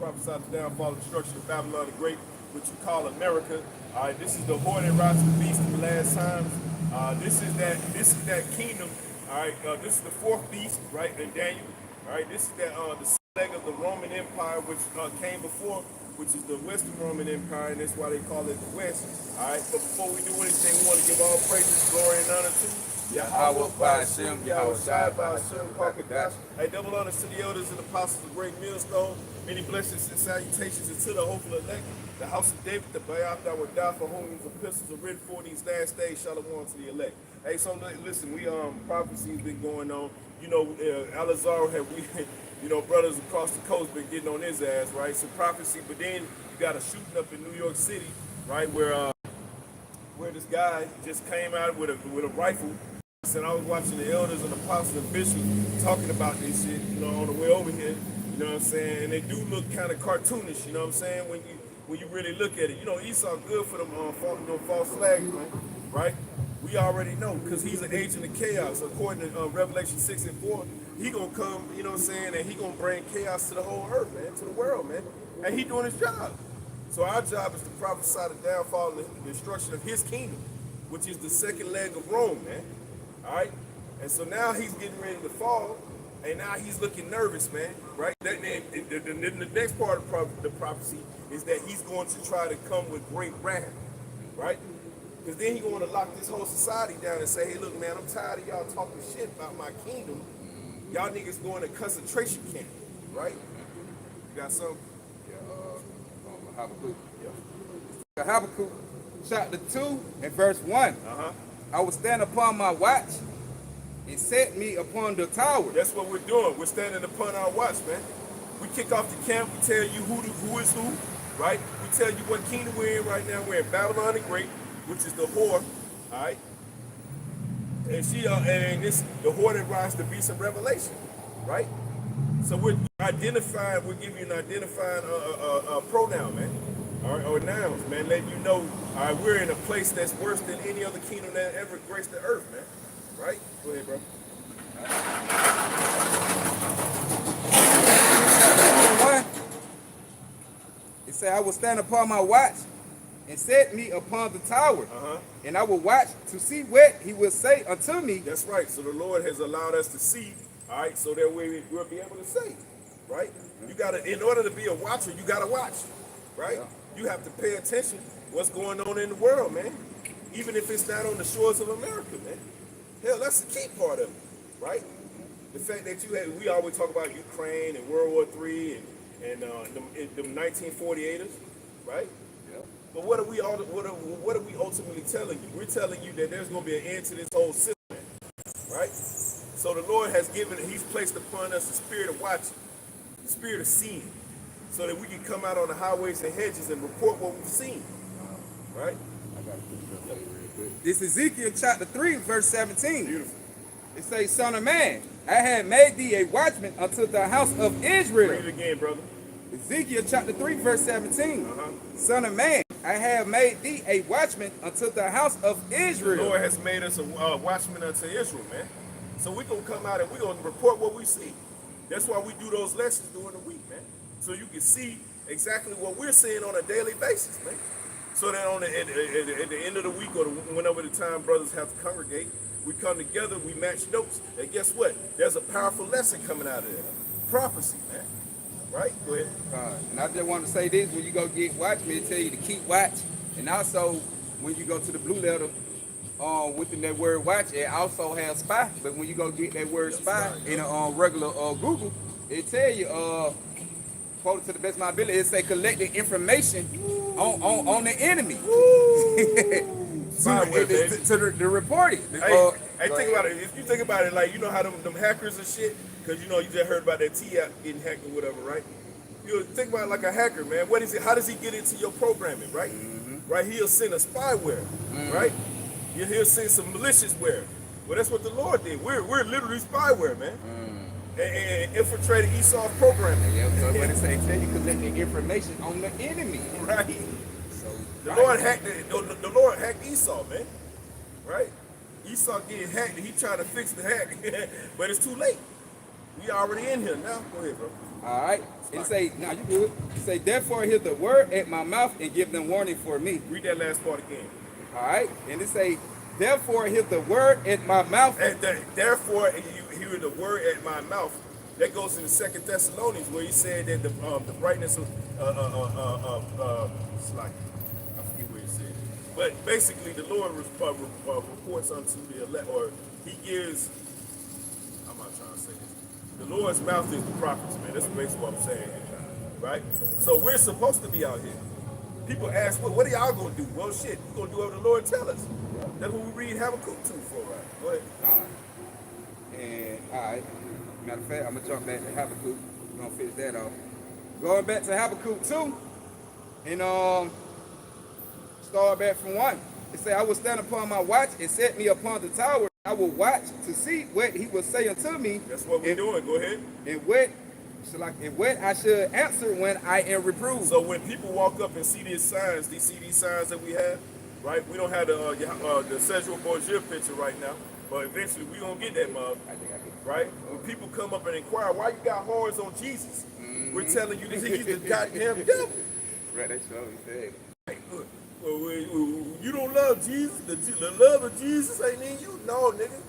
prophesied the downfall and destruction of Babylon the Great, which you call America. All right, this is the horde that rises the beast of the last times. This is that kingdom. All right, this is the fourth beast, right, in Daniel. All right, this is the leg of the Roman Empire, which came before, which is the Western Roman Empire, and that's why they call it the West. All right, but before we do anything, we want to give all praises, glory, and honor to Yahweh Ba'ashem, Yahweh Shai Ba'ashem, Pakadash. Hey, double honors to the elders and apostles of Great Millstone. Many blessings and salutations into the hopeful elect, the house of David, the Bayaf that would die for whom these epistles are written for these last days. Shalom to the elect. Hey, so listen, we prophecy's been going on. You know, Alazar had brothers across the coast been getting on his ass, right? So prophecy, but then you got a shooting up in New York City, right, where this guy just came out with a rifle. And I was watching the elders and apostles and bishops talking about this shit, on the way over here. You know what I'm saying? And they do look kind of cartoonish. You know what I'm saying? When you really look at it, Esau good for them false flags, man, right? We already know because he's an agent of chaos. According to Revelation 6:4, he gonna come, you know what I'm saying, and he gonna bring chaos to the whole earth, man, to the world, man. And he doing his job. So our job is to prophesy the downfall and the destruction of his kingdom, which is the second leg of Rome, man. All right? And so now he's getting ready to fall, and now he's looking nervous, man, right? Then the next part of the prophecy is that he's going to try to come with great wrath, right? Because then he's going to lock this whole society down and say, hey, look, man, I'm tired of y'all talking shit about my kingdom. Y'all niggas going to concentration camp, right? You got something? Habakkuk. Yeah. Habakkuk chapter 2 and verse 1. I will stand upon my watch and set me upon the tower. That's what we're doing. We're standing upon our watch, man. We kick off the camp. We tell you who is who, right? We tell you what kingdom we're in right now. We're in Babylon the Great, which is the whore, all right? And the whore that rises to beast of Revelation, right? So we're giving you an identifying pronoun, man, all right, or nouns, man, letting you know, all right, we're in a place that's worse than any other kingdom that ever graced the earth, man, right? Go ahead, bro. It said, I will stand upon my watch and set me upon the tower, and I will watch to see what he will say unto me. That's right. So the Lord has allowed us to see, all right, so that way we'll be able to say, right? You gotta, in order to be a watcher, you gotta watch, right? Yeah. You have to pay attention what's going on in the world, man. Even if it's not on the shores of America, man. Hell, that's the key part of it, right? The fact that we always talk about Ukraine and World War III and the 1948ers, right? Yeah. But what are we ultimately telling you? We're telling you that there's going to be an end to this whole system, right? So the Lord he's placed upon us the spirit of watching, the spirit of seeing, so that we can come out on the highways and hedges and report what we've seen, right? I got to put this up real quick. This is Ezekiel chapter 3, verse 17. Beautiful. It says, Son of man, I have made thee a watchman unto the house of Israel. Read it again, brother. Ezekiel chapter 3, verse 17. Son of man, I have made thee a watchman unto the house of Israel. The Lord has made us a watchman unto Israel, man. So we're going to come out and we're going to report what we see. That's why we do those lessons during the week, man. So you can see exactly what we're seeing on a daily basis, man. So that at the end of the week or whenever the time brothers have to congregate, we come together, we match notes, and guess what? There's a powerful lesson coming out of there. Prophecy, man. Right? Go ahead. And I just want to say this, when you go get watchmen, it tell you to keep watch. And also, when you go to the blue letter, within that word watch, it also has spy. But when you go get that word spy in a regular Google, it tell you, quoted to the best of my ability, it say collecting information on the enemy. to the reporting. Hey, think about it. If you think about it, like, you know how them hackers and shit, because you just heard about that T-app getting hacked or whatever, right? You think about it like a hacker, man. What is it? How does he get into your programming, right? Right? He'll send a spyware, right? He'll send some maliciousware. Well, that's what the Lord did. We're literally spyware, man. And infiltrated Esau's programming. Yeah, so what it say? Tell you collecting information on the enemy. Right. So the Lord hacked Esau, man. Right? Esau getting hacked and he trying to fix the hack, but it's too late. We already in here now. Go ahead, bro. All right. It say, now you good. It say, therefore hear the word at my mouth and give them warning for me. Read that last part again. All right. And it say, therefore hear the word at my mouth. And therefore, you hear the word at my mouth. That goes in the 2 Thessalonians where he said that the brightness of it's like, I forget where he said. But basically, the Lord reports unto the elect, or he gives. I'm not trying to say this. The Lord's mouth is the prophets, man. That's basically what I'm saying, right? So we're supposed to be out here. People ask, well, what are y'all gonna do? Well, shit, we're gonna do whatever the Lord tell us. That's what we read Habakkuk 2 for, right? Go ahead. All right. And all right. Matter of fact, I'm gonna jump back to Habakkuk. We're gonna finish that off. Going back to Habakkuk 2, and start back from 1. It say, I will stand upon my watch and set me upon the tower. I will watch to see what he will say unto me. That's what we're doing. Go ahead. And what I should answer when I am reproved. So when people walk up and see these signs that we have, right? We don't have the Cedric Borgia picture right now, but eventually we gonna get that mug, right? When people come up and inquire, why you got horns on Jesus? We're telling you that he's the goddamn devil. Right, that's what we said. Well, you don't love Jesus. The love of Jesus ain't in you. No, nigga.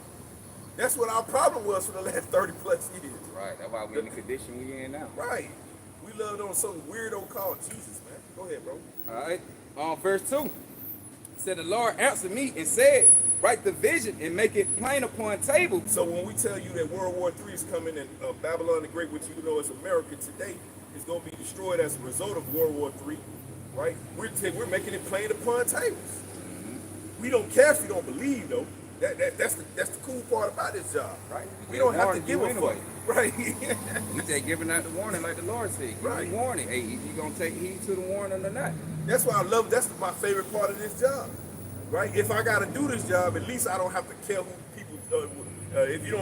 That's what our problem was for the last 30 plus years. Right, that's why we're in the condition we in now. Right. We loved on some weirdo called Jesus, man. Go ahead, bro. All right. Verse 2. Said the Lord answered me and said, write the vision and make it plain upon tables. So when we tell you that World War III is coming and Babylon the Great, which you know is America today, is going to be destroyed as a result of World War III, right? We're making it plain upon tables. We don't care if you don't believe, though. That's the cool part about this job, Right. We don't have to give a fuck, right? We just giving out the warning like the Lord said. Give Right. the warning. Hey, you gonna take heed to the warning or not? That's why I love. That's my favorite part of this job, right? If I got to do this job, at least I don't have to care who people. If you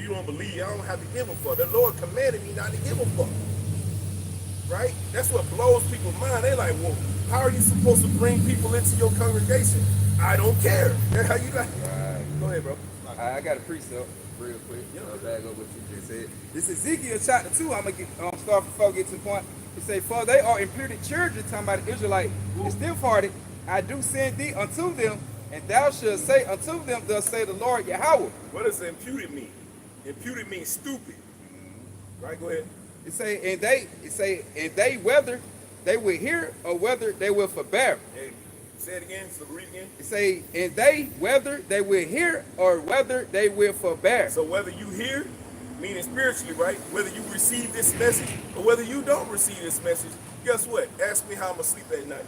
don't believe, I don't have to give a fuck. The Lord commanded me not to give a fuck, right? That's what blows people's mind. They like, well, how are you supposed to bring people into your congregation? I don't care. That's how you like. Right. Go ahead, bro. I got a precept real quick. Yeah. Back over what you just said. This is Ezekiel chapter 2. I'm gonna start before I get to the point. It say, for they are imputed children, talking about the Israelite, and stiff-hearted. I do send thee unto them, and thou shalt say unto them, thus say the Lord Yahweh. What does imputed mean? Imputed means stupid. Right? Go ahead. It say, and they whether they will hear or whether they will forbear. Hey, say it again. So read again. It say, and they whether they will hear or whether they will forbear. So whether you hear, meaning spiritually, right? Whether you receive this message or whether you don't receive this message, guess what? Ask me how I'm gonna sleep at night.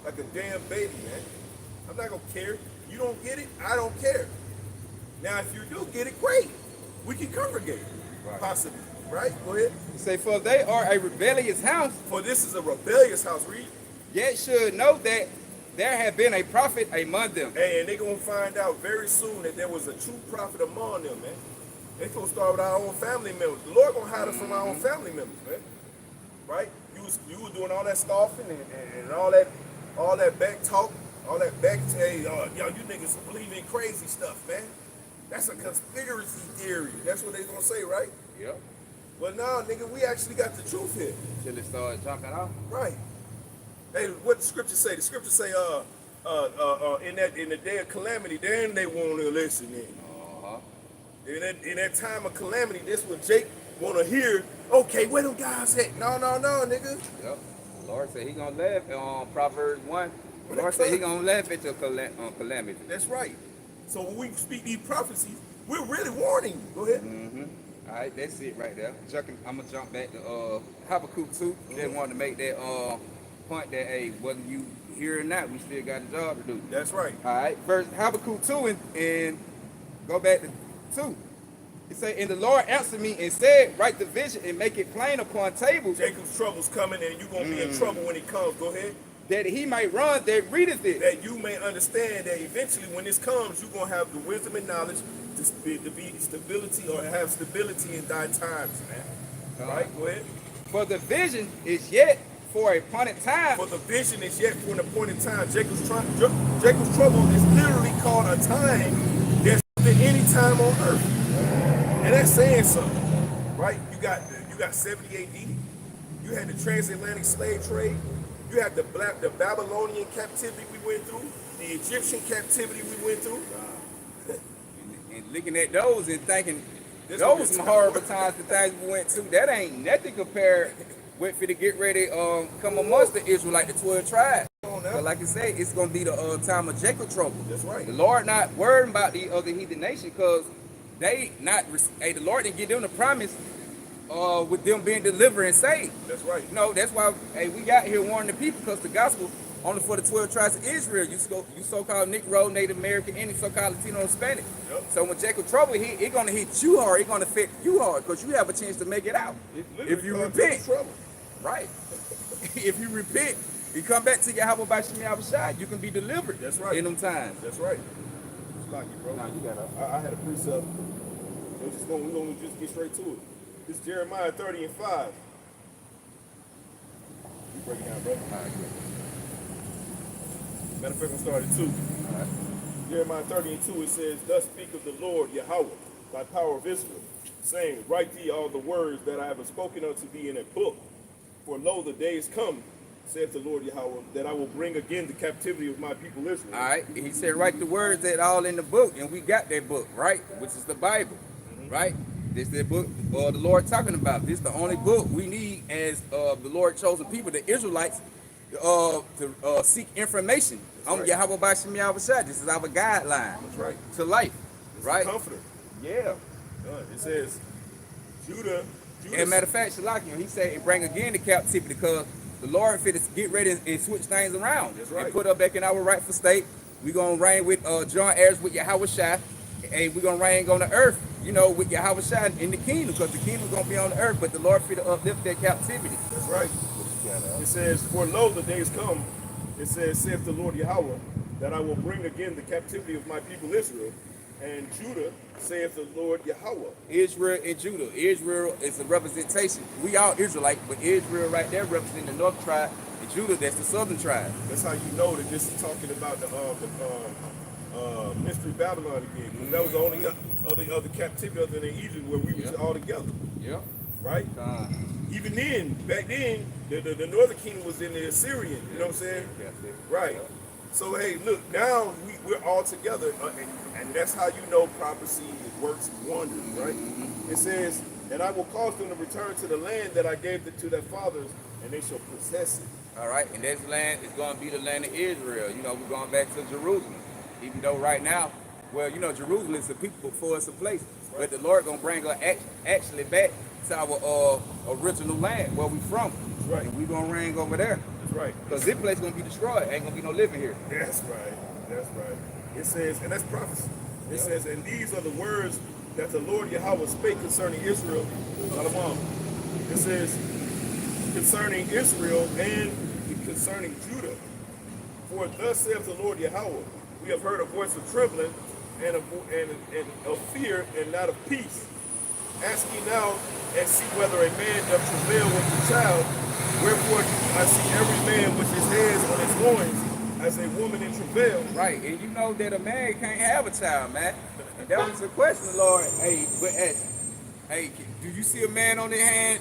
Like a damn baby, man. I'm not gonna care. You don't get it, I don't care. Now, if you do get it, great. We can congregate, Right. possibly, right? Go ahead. It say, for they are a rebellious house, For this is a rebellious house, read. yet should know that there have been a prophet among them. And they're gonna find out very soon that there was a true prophet among them, man. They're gonna start with our own family members. The Lord gonna hide us from our own family members, man. Right? You was doing all that scoffing and all that back talk, all that back hey, yo, you niggas believe in crazy stuff, man. That's a conspiracy theory. That's what they gonna say, right? Yep. Well, now, nigga, we actually got the truth here. Till it started jumping off. Right. Hey, what the scripture say? The scripture say, in the day of calamity, then they won't listen in. In that time of calamity, this what Jake wanna hear. Okay, where them guys at? No, nigga. Yep. The Lord said he gonna laugh on Proverbs 1. The Lord said he gonna laugh at your calamity. That's right. So when we speak these prophecies, we're really warning you. Go ahead. All right, that's it right there. I'm gonna jump back to Habakkuk 2. Just wanted to make that point that hey, whether you hear or not, we still got a job to do. That's right. All right, first Habakkuk 2 and go back to 2. It say, and the Lord answered me and said, write the vision and make it plain upon tables, Jacob's trouble's coming and you're going to be in trouble when it comes. Go ahead. that he might run that readeth it. That you may understand that eventually when this comes, you're going to have the wisdom and knowledge to be stability or have stability in thy times, man. Right? Go ahead. For the vision is yet for a appointed time. For the vision is yet for an appointed time. Jacob's trouble is literally called a time that's than any time on earth. And that's saying something, right? You got got 70 AD. You had the transatlantic slave trade. You had the Babylonian captivity we went through, the Egyptian captivity we went through. And looking at those and thinking, This those one some is horrible times, the things we went to. That ain't nothing compared with for to get ready come amongst the Israel like the 12 tribes. Come on now. But like I say, it's gonna be the time of Jacob trouble. That's right. The Lord not worrying about the other heathen nation because they not. Hey, the Lord didn't give them the promise with them being delivered and saved. That's right. You know, that's why hey, we got here warning the people because the gospel only for the 12 tribes of Israel. You so-called Negro, Native American, any so-called Latino, and Hispanic. Yep. So when Jacob trouble hit, it's gonna hit you hard. It's gonna affect you hard because you have a chance to make it out if you repent. Trouble. Right. If you repent, you come back to Yahweh by Shem Yahushua, you can be delivered. That's right. In them times. That's right. It's like it, bro. Nah, you got I had a precept. We're gonna just get straight to it. It's Jeremiah 30 and 5. You break it down, bro. Matter of fact, I'm starting 2. Jeremiah 30 and 2, it says, Thus speaketh the Lord Yahweh, by power of Israel, saying, Write thee all the words that I have spoken unto thee in a book. For lo, the days come, saith the Lord Yahweh, that I will bring again the captivity of my people Israel. All right. He said, write the words that all in the book, and we got that book, right? Which is the Bible, right? This is the book the Lord talking about. This is the only book we need as the Lord chosen people, the Israelites, to seek information on right. Yahweh by Shem Yahushua. This is our guideline That's right. to life, It's right? a comforter. Yeah. It says, Judah. And matter of fact, Shalakia, he said, and bring again the captivity because the Lord fit to get ready and switch things around. That's right. And put us back in our rightful state. We're going to reign with John Ayers with Yahushua. And we're going to reign on the earth, you know, with Yahushua in the kingdom because the kingdom's going to be on the earth, but the Lord fit to uplift that captivity. That's right. It says, For lo, the days come, it says, saith the Lord Yahweh, that I will bring again the captivity of my people Israel, and Judah, saith the Lord Yahweh. Israel and Judah. Israel is a representation. We all Israelite, but Israel right there representing the north tribe, and Judah, that's the southern tribe. That's how you know that this is talking about the mystery Babylon again. 'Cause that was the only other captivity other than Egypt where we was all together, Yep. right? Even then, back then, the northern kingdom was in the Assyrian. You know what I'm saying? Right. So hey, look, now we're all together, and that's how you know prophecy works wonders, right? It says, and I will cause them to return to the land that I gave to their fathers, and they shall possess it. All right, and this land is going to be the land of Israel. You know, we're going back to Jerusalem. Even though right now, well, you know, Jerusalem is a people before it's a place. But the Lord going to bring us actually back to our original land, where we from. That's right. And we're going to reign over there. That's right. Because this place going to be destroyed. Ain't going to be no living here. That's right. That's right. It says, and that's prophecy. It says, and these are the words that the Lord Yahweh spake concerning Israel. Shalom. It says, concerning Israel and concerning Judah. For thus saith the Lord Yahweh, we have heard a voice of trembling and of fear and not of peace. Ask ye now and see whether a man doth travail with the child. Wherefore I see every man with his hands on his loins as a woman in travail. Right, and you know that a man can't have a child, man. And that was the question, Lord. Hey, but hey, do you see a man on his hand,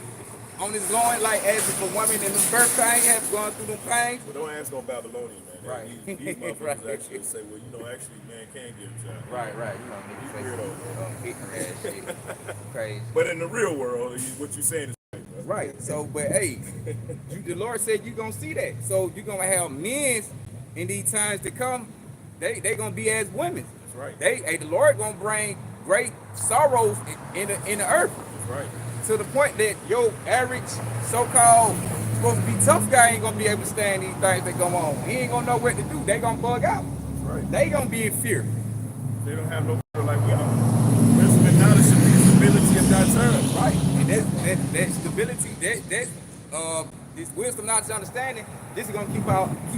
on his loin, like as if a woman in the birth pain have gone through them pains? Well, don't ask no Babylonian, man. Right. These motherfuckers Right. actually say, well, you know, actually, man can't get a child. Right, you know, niggas say Weirdo, ignorant ass shit. Crazy. But in the real world, what you're saying is Right. So, but hey, the Lord said you're gonna see that. So you're gonna have men in these times to come. They gonna be as women. That's right. The Lord gonna bring great sorrows in the earth. That's right. To the point that your average so-called supposed to be tough guy ain't gonna be able to stand these things that go on. He ain't gonna know what to do. They gonna bug out. That's right. They gonna be in fear. They don't have no fear like we do. Wisdom and knowledge should be the stability of that term. Right. And that stability, this wisdom, knowledge, understanding, this is gonna keep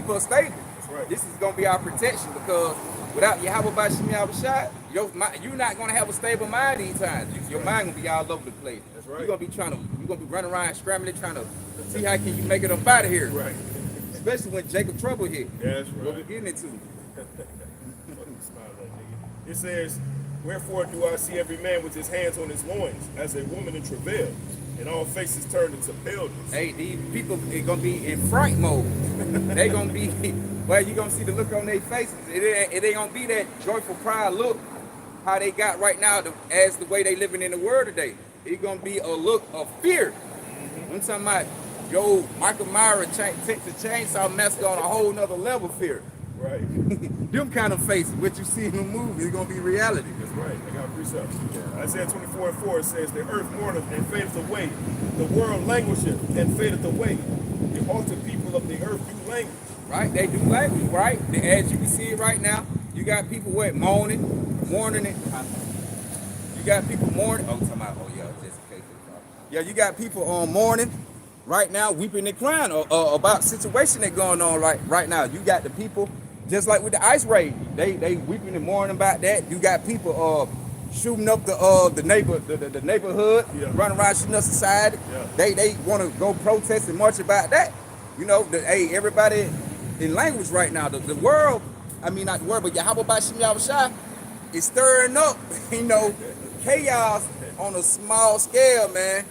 us stable. That's right. This is gonna be our protection because without Yahweh by Shem Yahushua, you're not gonna have a stable mind these times. Your mind gonna be all over the place. That's right. You're gonna be running around scrambling, trying to see how can you make it up out of here. Right. Especially when Jacob trouble hit. That's What we're right. getting into. It says, wherefore do I see every man with his hands on his loins, as a woman in travail, And all faces turned into paleness. Hey, these people are gonna be in fright mode. They gonna be, well, you gonna see the look on their faces. It ain't gonna be that joyful pride look how they got right now as the way they living in the world today. It's gonna be a look of fear. I'm talking about, yo, Michael Myers takes a chainsaw massacre on a whole nother level fear. Right. Them kind of faces, what you see in the movie, is gonna be reality. That's right. I got precepts. Isaiah 24:4 says, the earth mourneth and fadeth away. The world languisheth and fadeth away. The altered people of the earth do languish. Right? They do language, right? As you can see it right now, you got people mourning it. You got people mourning. Oh, talking about, oh yeah, just in case. Yeah, you got people mourning right now, weeping and crying about situation that's going on right now. You got the people, just like with the ice raid, they weeping and mourning about that. You got people shooting up the neighborhood, Yeah. running around shooting up society. Yeah. They want to go protest and march about that. You know, hey, everybody in language right now. The world, I mean not the world, but Yahweh Bashim Yahushua is stirring up, you know, chaos on a small scale, man.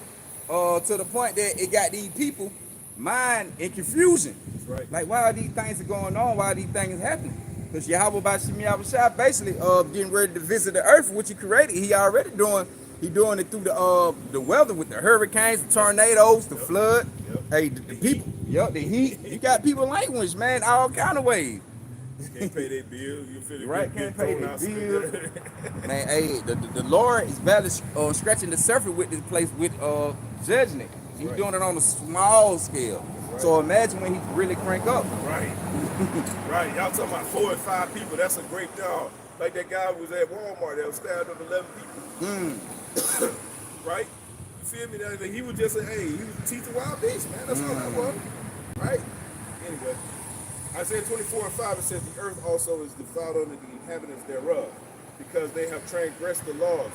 To the point that it got these people mind in confusion. That's right. Like, why are these things going on? Why are these things happening? Because Yahweh Bashim Yahushua basically getting ready to visit the earth, which he created. He already doing it through the weather with the hurricanes, the tornadoes, the flood. Yep. Hey, the people, the heat. You got people language, man, all kind of ways. Can't pay their bills. You feel it? Right, Get can't pay thrown their outside. bills. Man, hey, the Lord is barely scratching the surface with this place with judging it. He's Right. doing it on a small scale. Right. So imagine when he really crank up. Right. Right. Y'all talking about 4 and 5 people. That's a great dog. Like that guy who was at Walmart that was stabbed up 11 people. Right? You feel me? That he was just he was teaching wild beast, man. That's all that was. Right? Anyway. Isaiah 24:5, it says, the earth also is defiled under the inhabitants thereof, because they have transgressed the laws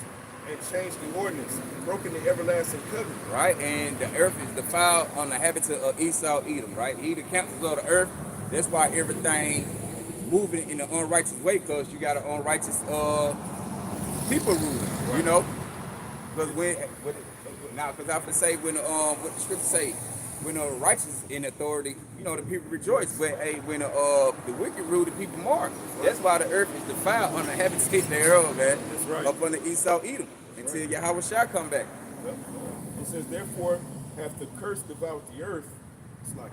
and changed the ordinance, broken the everlasting covenant. Right, and the earth is defiled on the habitat of Esau, Edom, right? He the captains of the earth. That's why everything moving in the unrighteous way, because you got an unrighteous people ruling, you know? Because because I have to say when what the scripture say, when the righteous in authority, you know, the people rejoice. But hey, when the wicked rule, the people mourn. That's why the earth is defiled on the habitat thereof, man. That's right. Up on the Esau, Edom, until Yahweh shall come back. Yep. It says, therefore hath the curse devoured the earth. It's like,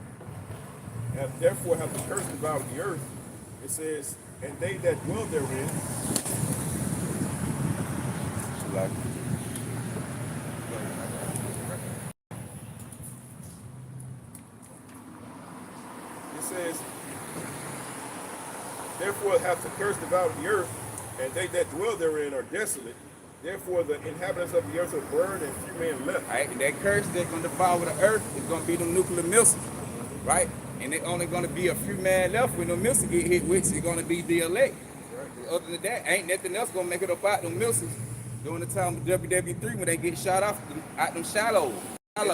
therefore hath the curse devoured the earth. It says, and they that dwell therein. Like, It says, therefore hath the curse devoured the earth, and they that dwell therein are desolate. Therefore the inhabitants of the earth are burned, and few men left. right, and that curse that's going to devour the earth is going to be the nuclear missiles, right? And it's only going to be a few men left when the missiles get hit, which is going to be the elect. Right. Other than that, ain't nothing else going to make it up out them missiles during the time of WW3 when they get shot off out them shallows. Well,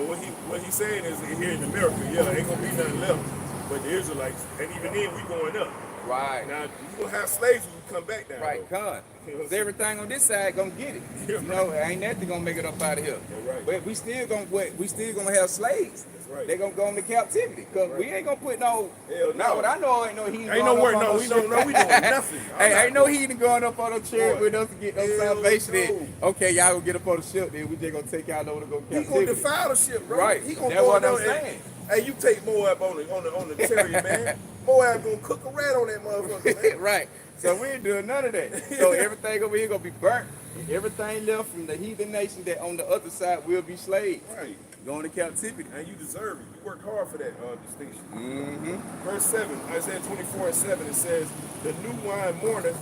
what he's saying is that here in America, ain't gonna be nothing left. But the Israelites, and even then, we going up. Right. Now, you gonna have slaves when you come back down. Right, though. con. You know what I'm 'Cause everything on this side gonna get it. Yeah, You know, ain't nothing gonna make it up out of here. Yeah, right. But we still gonna have slaves. That's right. They gonna go into captivity. Cause we ain't gonna put no. Hell Not no. what I know. Ain't no heathen. Ain't no going word, up on no, we ship. don't know, we doing nothing. Hey, ain't no heathen going up on no chariot Boy. with us to get no Hell salvation. no. Then, okay, y'all gonna get up on the ship. Then we just gonna take y'all over to go He captivity. gonna defile the ship, bro. Right. He gonna That's go what down I'm there. saying. Hey, you take Moab on the chariot, man. Moab gonna cook a rat on that motherfucker, man. Right. So we ain't doing none of that. So everything over here gonna be burnt. Everything left from the heathen nation that on the other side will be slaves. Right. Going to captivity. And you deserve it. You work hard for that distinction. Mm-hmm. Verse 7, Isaiah 24:7, it says, the new wine mourneth,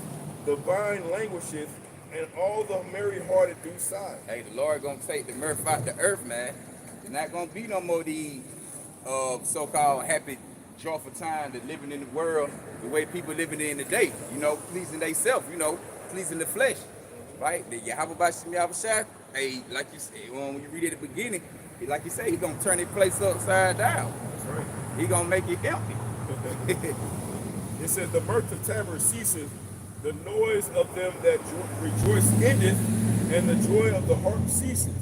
the vine languisheth, and all the merry-hearted do sigh. Hey, the Lord gonna take the mirth out the earth, man. There's not gonna be no more these so-called happy, joyful time that living in the world the way people living in today. You know, pleasing themselves. You know, pleasing the flesh. Right? The Yahweh Bashim Yahushua. Hey, like you said, when you read at the beginning, like you say, he gonna turn the place upside down. That's right. He gonna make it empty. It says, the mirth of tabrets ceaseth, the noise of them that rejoice endeth, and the joy of the harp ceaseth.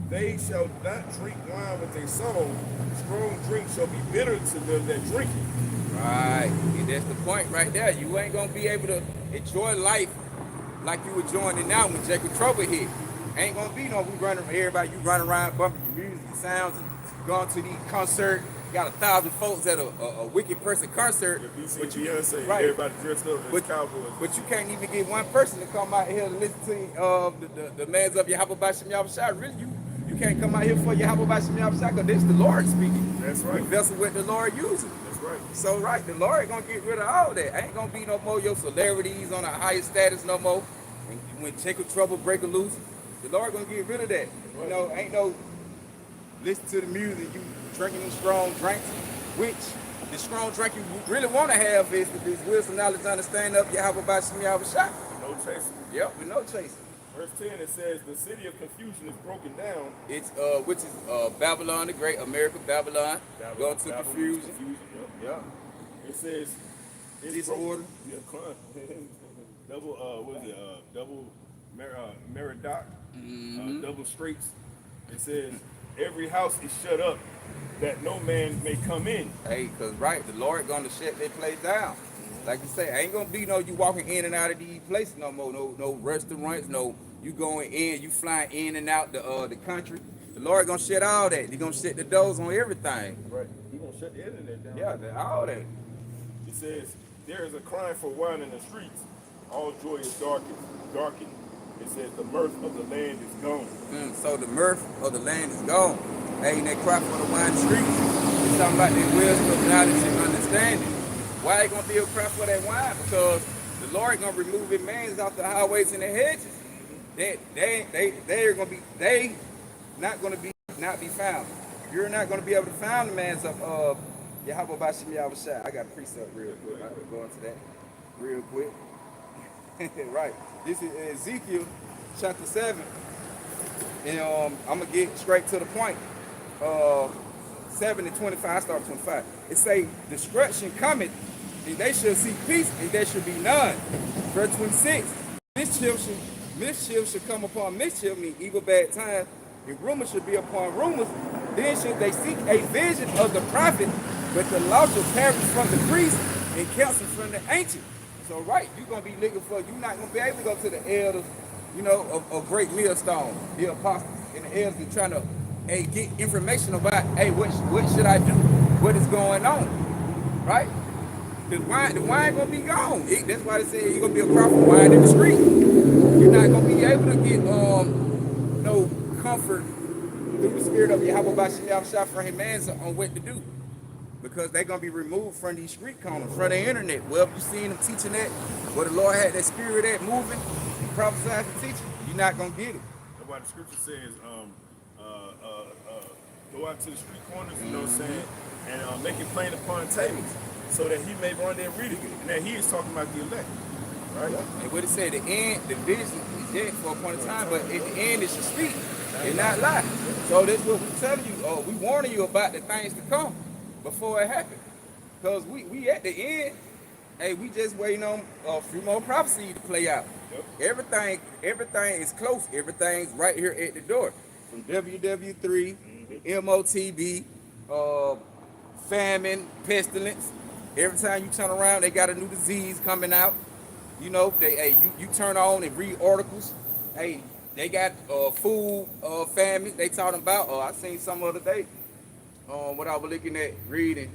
They shall not drink wine with a song. Strong drink shall be bitter to them that drink it. Right. And that's the point right there. You ain't gonna be able to enjoy life like you enjoying it now when Jacob Trouble hit. Ain't gonna be no we running everybody, you running around bumping your music sounds and going to these concert. Got 1,000 folks at a wicked person concert. If you see But you, Beyonce, right. everybody dressed up as cowboys. But you can't even get one person to come out here to listen to the man's of Yahweh Bashim Yahushua. Really, you can't come out here for Yahweh Bashim Yahushua because this the Lord speaking. That's right. The vessel with the Lord using. That's right. So right, the Lord gonna get rid of all that. Ain't gonna be no more your celebrities on a higher status no more. And when Jacob Trouble break a loose, the Lord gonna get rid of that. You know, ain't no listen to the music, you drinking them strong drinks, which the strong drink you really want to have is wisdom, knowledge, understanding of Yahweh Bashim Yahushua. No chasing. Yep, with no chasing. Verse 10, it says, the city of confusion is broken down. It's which is Babylon the Great, America, Babylon, going to Babylon, confusion. Yep. It says, it's Disorder. Yeah, double, what is it? Double Merodach, double straits. It says, every house is shut up, that no man may come in. Hey, cause right, the Lord gonna shut that place down. Like you say, ain't gonna be no you walking in and out of these places no more. No restaurants. No, you going in, you flying in and out the country. The Lord gonna shut all that. He gonna shut the doors on everything. Right. He gonna shut the internet down. Yeah, all that. It says, there is a crying for wine in the streets. All joy is darkened. It says, the mirth of the land is gone. So the mirth of the land is gone. Hey, that cry for the wine streets. It's talking about their wisdom, knowledge, and understanding. Why ain't gonna be a cry for that wine? Because the Lord gonna remove his mans off the highways and the hedges. They not be found. You're not gonna be able to find the mans of Yahweh Bashim Yahushua. I got a precept real quick. I can go into that real quick. Right. This is Ezekiel chapter 7. And I'm gonna get straight to the point. 7 and 25, I start 25. It say, destruction cometh, and they shall see peace, and there shall be none. Verse 26, mischief shall come upon mischief, mean evil bad times, and rumors shall be upon rumors. Then should they seek a vision of the prophet, but the law shall perish from the priest, and counsel from the ancient. So right, you're gonna be looking for, you're not gonna be able to go to the elders, you know, of great millstone, the apostles, and the elders are trying to get information about, hey, what should I do? What is going on? Right? The wine gonna be gone. That's why they say you're gonna be a prophet wine in the street. You're not gonna be able to get no comfort through the spirit of Yahweh Bashim Yahushua for his man on what to do. Because they're gonna be removed from these street corners, from the internet. Well, you seen them teaching that, where the Lord had that spirit that moving, prophesied and teaching, you're not gonna get it. That's why the scripture says, go out to the street corners, you know what I'm saying, and make it plain upon tables, so that he may run there and read it. And that he is talking about the elect, right? And what it said, the end, the vision is dead for a point of time, but at the end it should speak and not lie. So that's what we're telling you. We warning you about the things to come before it happens. Because we at the end, hey, we just waiting on a few more prophecies to play out. Yep. Everything is close. Everything's right here at the door. From WW3, MOTB, famine, pestilence. Every time you turn around, they got a new disease coming out. You know, you turn on and read articles. Hey, they got food famine. They talking about. I seen some other day. What I was looking at reading.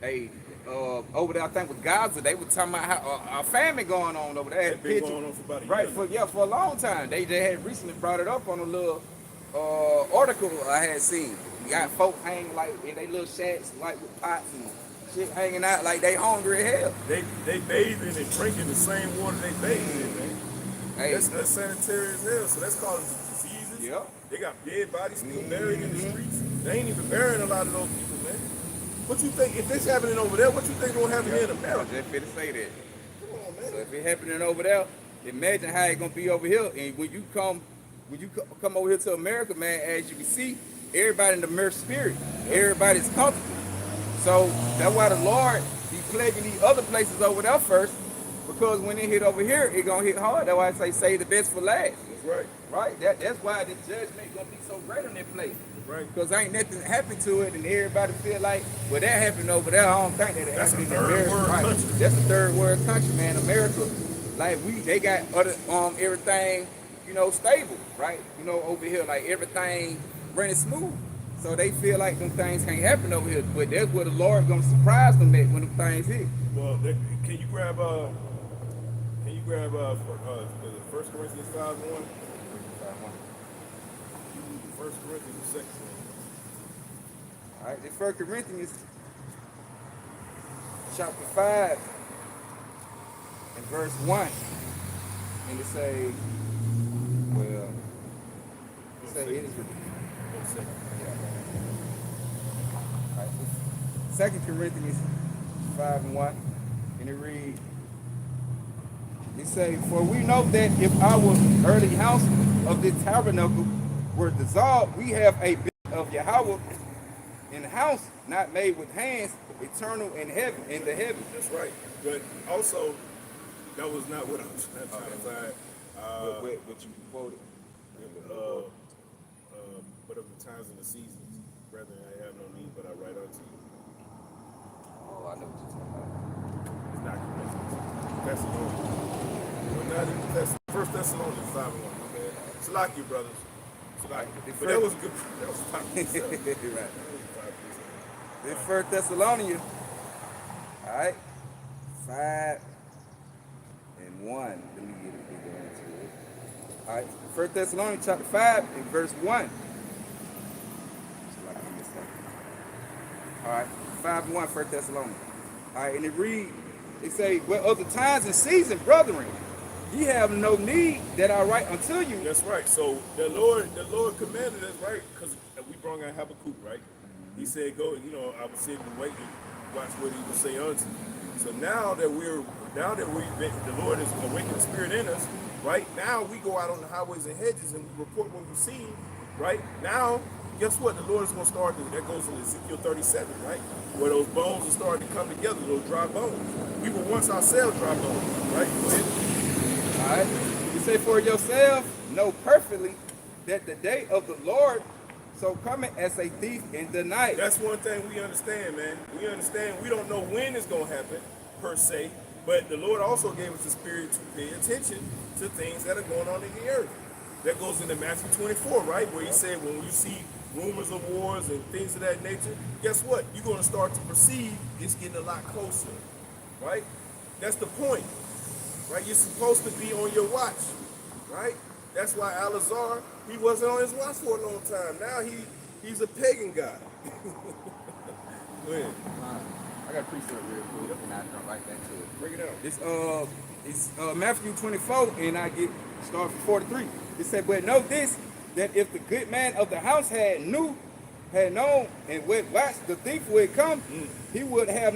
Hey, over there, I think with Gaza, they were talking about how a famine going on over there. It's been going on for about a year. Right, for a long time. They had recently brought it up on a little article I had seen. You got folk hanging like in they little shacks, like with pots and shit hanging out like they hungry as hell. They bathing and drinking the same water they bathing in, man. Hey. That's sanitary as hell, so that's causing diseases. Yep. They got dead bodies still buried in the streets. They ain't even burying a lot of those people, man. What you think, if this happening over there, what you think gonna happen here in America? Just fit to say that. Come on, man. So if it happening over there, imagine how it gonna be over here. And when you come over here to America, man, as you can see, everybody in the mirror spirit, everybody's comfortable. So that's why the Lord be plaguing these other places over there first, because when it hit over here, it gonna hit hard. That's why I say save the best for last. That's right. Right? That's why the judgment gonna be so great on that place. Right. Because ain't nothing happened to it, and everybody feel like, well, that happened over there. I don't think that That's happened a in third America. world Right. country. That's a third world country, man. America, like they got other everything, stable, right? Over here, like everything running smooth. So they feel like them things can't happen over here. But that's where the Lord gonna surprise them at when them things hit. Well, can you grab First Corinthians 5:1? First Corinthians 6. All right, this 1 Corinthians chapter 5 and verse 1. And it say, well, it say it is written. All right, 2 Corinthians 5 and 1. And it reads, it say, for we know that if our earthly house of this tabernacle were dissolved, we have a bit of Yahweh in the house not made with hands, eternal in heaven, in the heaven. That's right. But also, that was not what I was trying to find. What you quoted. But of the times and the seasons, brethren, I have no need, but I write unto you. Oh, I know what you're talking about. It's not Corinthians. Thessalonians. Well, not even First Thessalonians 5:1. My bad. Salaki, brothers. Salaki. But that was good. That was 5%. Right. This 1 Thessalonians, all right, 5 and 1. Let me get into it. All right, 1 Thessalonians chapter 5 and verse 1. All right, 5 and 1, 1 Thessalonians. All right, and it reads, it say, well, of the times and seasons, brethren, ye have no need that I write unto you. That's right. So the Lord commanded us, right? Because we brought out Habakkuk, right? He said, go, I was sitting and waiting, watch what he would say unto you. So now that the Lord has awakened the spirit in us, right? Now we go out on the highways and hedges and we report what we see, right? Now, guess what? The Lord is going to start doing. That goes in Ezekiel 37, right? Where those bones are starting to come together, those dry bones. We were once ourselves dry bones, right? All right. You say for yourself, know perfectly that the day of the Lord so coming as a thief in the night. That's one thing we understand, man. We understand we don't know when it's going to happen, per se, but the Lord also gave us the spirit to pay attention to things that are going on in the earth. That goes into Matthew 24, right? Where he said when you see rumors of wars and things of that nature, guess what? You're going to start to perceive it's getting a lot closer, right? That's the point, right? You're supposed to be on your watch, right? That's why Alazar, he wasn't on his watch for a long time. Now he's a pagan god. Go ahead. I got a precept real quick, and I jump right back to it. Break it down. It's Matthew 24, and I get started from 43. It said, but know this, that if the good man of the house had known, and would watch the thief would come, he would have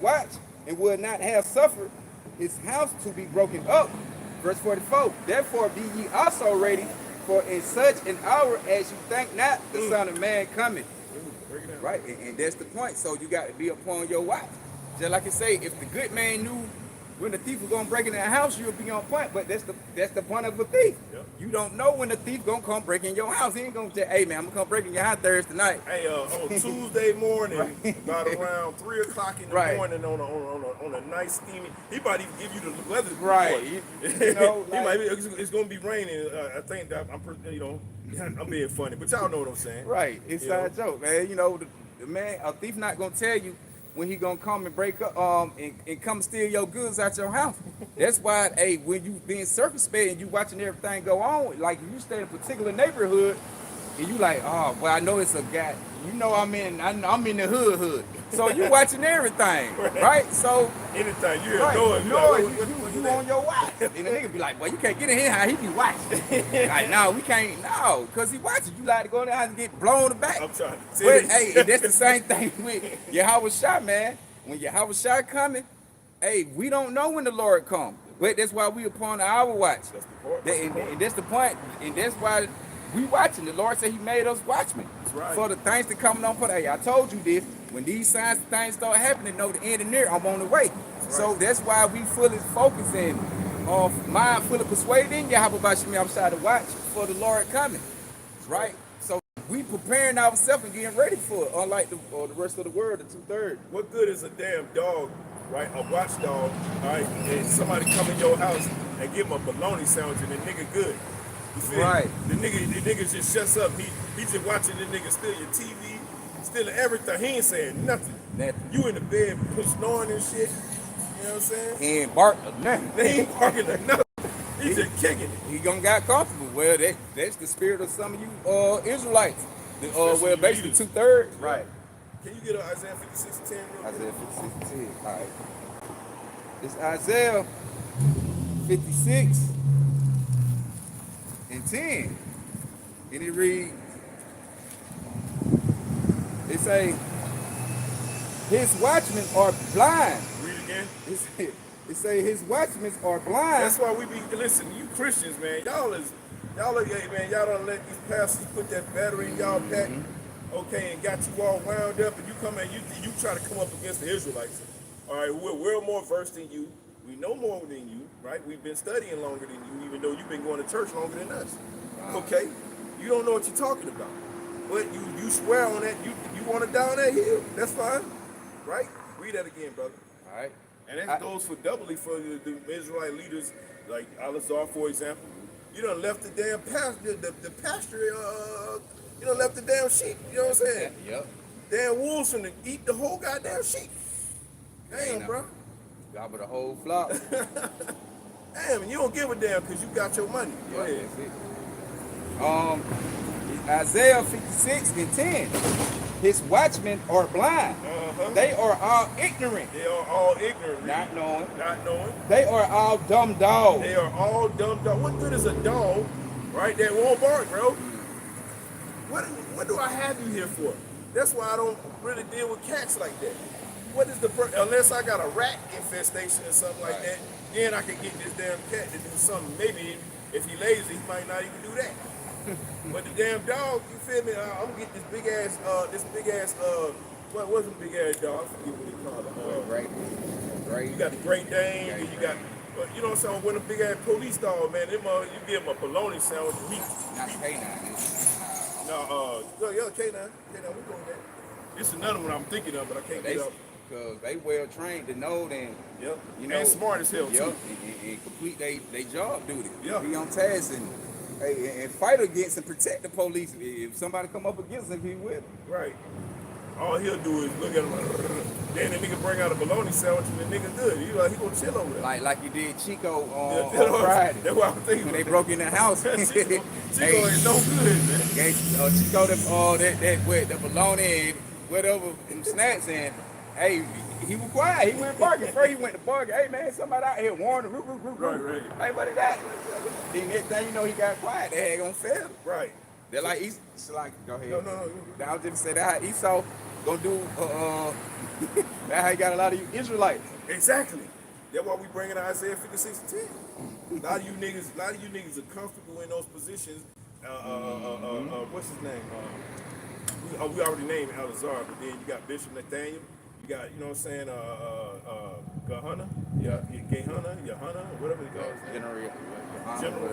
watched and would not have suffered his house to be broken up. Verse 44, therefore be ye also ready, for in such an hour as you think not, the Son of Man cometh. Right, and that's the point. So you got to be upon your watch. Just like I say, if the good man knew when the thief was gonna break into the house, you'll be on point. But that's the point of a thief. Yep. You don't know when the thief gonna come break in your house. He ain't gonna say, "Hey man, I'm gonna come break in your house Thursday night." Hey, on Tuesday morning, about around 3 o'clock in the morning, on a nice steamy, he might even give you the weather report. Right. He might be, it's gonna be raining. I think that I'm being funny, but y'all know what I'm saying. Right, inside joke, man. The man, a thief not gonna tell you when he gonna come and break up, and come steal your goods out your house. That's why, hey, when you being circumspect and you watching everything go on, like if you stay in a particular neighborhood and you like, oh, well, I know it's a guy. I'm in the hood. So you watching everything, right? So anything you hear right, noise, you on your watch. And the nigga be like, boy, you can't get in here how he be watching. Like, no, we can't, no, because he watching. You like to go in the house and get blown back. I'm trying to tell But you. hey, that's the same thing with Yahweh Shah, man. When Yahweh Shah coming, hey, we don't know when the Lord come. But that's why we upon our watch. That's the part. And that's the point. And that's why we watching. The Lord said he made us watchmen. That's right. For the things that coming on for that. Hey, I told you this. When these signs and things start happening, know the end and near, I'm on the way. That's So right. that's why we fully focusing mind fully persuaded in Yahweh Bashim outside to watch for the Lord coming. Right? So we preparing ourselves and getting ready for it, unlike the rest of the world, the 2/3. What good is a damn dog, right? A watchdog, right? And somebody come in your house and give him a bologna sandwich and the nigga good. You feel Right. me? The nigga just shuts up. He just watching the nigga steal your TV, stealing everything. He ain't saying nothing. Nothing. You in the bed snoring and shit. You know what I'm saying? He ain't bark or nothing. They ain't barking or nothing. He just kicking it. He gonna got comfortable. Well, that's the spirit of some of you Israelites. Especially Well, basically leaders. 2/3. Right. Can you get Isaiah 56:10 real quick? Isaiah 56 and 10. All right. It's Isaiah 56 and 10. And it reads, it say, his watchmen are blind. Read again. It say his watchmen are blind. That's why we be listen. You Christians, man, y'all don't let these pastors put that battery in y'all pack, okay, and got you all wound up, and you come and you try to come up against the Israelites. All right, we're more versed than you. We know more than you, right? We've been studying longer than you, even though you've been going to church longer than us. Okay, you don't know what you're talking about, but you swear on that. You want to down that hill. That's fine, right? Read that again, brother. All right. And that goes for doubly for the Israelite leaders like Al-Azhar, for example. You done left the damn pasture, the pasture, you done left the damn sheep. You know what I'm saying? Yep. Damn wolves finna eat the whole goddamn sheep. Damn, Ain't bro. Gobble the whole flock. Damn, and you don't give a damn because you got your money. Go ahead. That's it. Isaiah 56 and 10. His watchmen are blind. They are all ignorant. They are all ignorant. Not knowing. Not knowing. They are all dumb dogs. They are all dumb dogs. What good is a dog, right, that won't bark, bro? What do I have you here for? That's why I don't really deal with cats like that. What is unless I got a rat infestation or something like that, then I can get this damn cat to do something. Maybe if he lazy, he might not even do that. But the damn dog, you feel me? I'm gonna get this big ass, what's a big ass dog? I forget what they call it. Right. You got the Great Dane, and you got, you know what I'm saying? When a big ass police dog, man, you give him a bologna sandwich, Not canine. K9, we going that. It's another one I'm thinking of, but I can't get up. Because they well trained to know then. Yep. You know, and smart as hell, too. And complete they job duty. Yeah. Be on task and fight against and protect the police. If somebody come up against him, he will. Right. All he'll do is look at him. Then the nigga bring out a bologna sandwich and the nigga good. He gonna chill over there. Like you did Chico on Friday. That's what I'm thinking. When they broke in the house. Chico is no good, man. Gave Chico the bologna and whatever them snacks and hey, he was quiet. He went barking. First he went to barking. Hey man, somebody out here warning. Right. Hey, what is that? Then next thing you know, he got quiet. They ain't gonna fail. Right. They're like it's like go ahead. No. I was just say that how Esau gonna do. That's how he got a lot of you Israelites. Exactly. That's why we bringing Isaiah 56 and 10. A lot of you niggas are comfortable in those positions. What's his name? We already named Al-Azhar, but then you got Bishop Nathaniel. You got, you know what I'm saying, Gahana, Yohana, whatever they call it. General,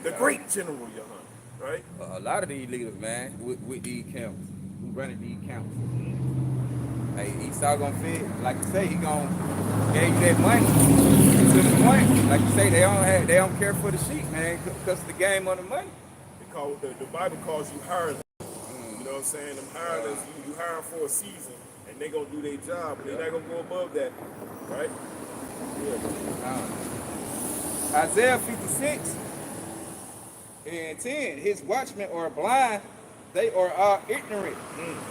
the great General Yohana, right? A lot of these leaders, man, with these camps, who running these camps. Hey, Esau gonna fit, like you say, he gonna give you that money to the point. Like you say, they don't care for the sheep, man, because of the game of the money. The Bible calls you hirelings. You know what I'm saying? Them hirelings, you hire them for a season. And they gonna do their job, but they're not gonna go above that, right? Yeah. Isaiah 56 and 10. His watchmen are blind; they are all ignorant.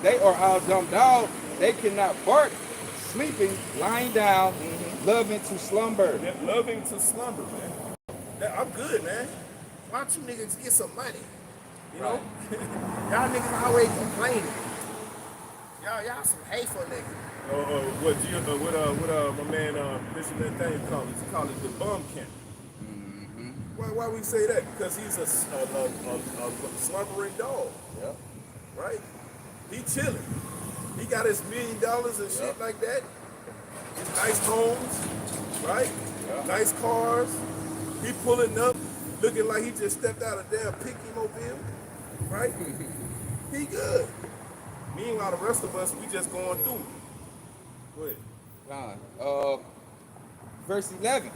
They are all dumb dogs. They cannot bark, sleeping, lying down, loving to slumber. Yeah, loving to slumber, man. I'm good, man. Why don't you niggas get some money? You know, y'all niggas always complaining. Y'all some hateful niggas. What my man Bishop Nathaniel called it? He called it the bum camp. Why we say that? Because he's a slumbering dog. Yep. Right? He chilling. He got his $1 million and shit like that. His nice homes, right? Yep. Nice cars. He pulling up, looking like he just stepped out of damn Pinky Mobile, right? He good. Meanwhile, the rest of us, we just going through it. Go ahead. Verse 11.